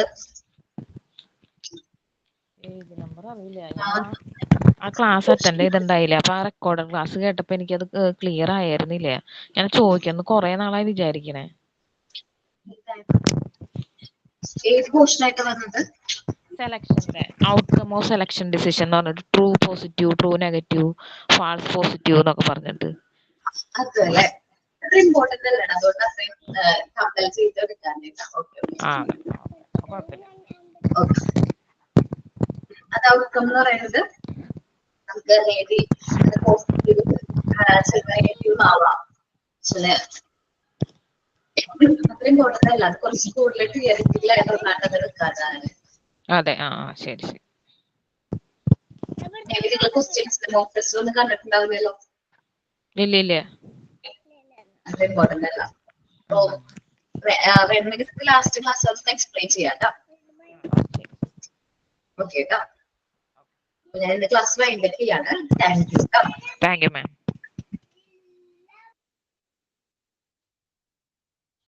അറിയില്ല. ഞാൻ ആ ക്ലാസ് അറ്റൻഡ് ചെയ്തിട്ടുണ്ടായില്ല. അപ്പൊ ആ റെക്കോർഡഡ് ക്ലാസ് കേട്ടപ്പോ എനിക്കത് ക്ലിയർ ആയിരുന്നില്ല. ഞാൻ ചോദിക്കുന്നു കുറെ നാളായി വിചാരിക്കണേ. ഏത് പോർഷൻ ആയിട്ട് വന്നത്? സെലക്ഷന്റെ ഔട്ട്കം ഓഫ് സെലക്ഷൻ ഡിസിഷൻ എന്ന് പറഞ്ഞിട്ട് true positive, true negative, false positive എന്നൊക്കെ പറഞ്ഞിട്ട്. അതല്ലേ, അത് ഇമ്പോർട്ടന്റ് അല്ലേ? അതുകൊണ്ട് അത്രയും കമ്പൽ ചെയ്ത് എടുക്കാനായിട്ടാ. അത് ഔട്ട്കം എന്ന് പറയുന്നത് നമുക്ക് മേബി പോസിറ്റീവ് നെഗറ്റീവ് ആവാം. അത്ര ഇമ്പോർട്ടന്റ് അല്ല. അത് കുറച്ച് കൂടുതൽ തിയറിറ്റിക്കലായിട്ട് അത് എടുക്കാതാണ്. അതെ. ശരി ശരി. ക്വസ്റ്റ്യൻസ് മോക്ക് ടെസ്റ്റ് ഒന്നും കണ്ടിട്ടുണ്ടാവില്ലല്ലോ? ഇല്ല. അത് ഇമ്പോർട്ടന്റ് അല്ല. ലാസ്റ്റ് ക്ലാസ് ഒന്ന് എക്സ്പ്ലെയിൻ ചെയ്യാം. ഓക്കെ കേട്ടോ. ഞാൻ ക്ലാസ് വൈൻഡപ്പ് ചെയ്യാണ്. Thank you. Thank you ma'am.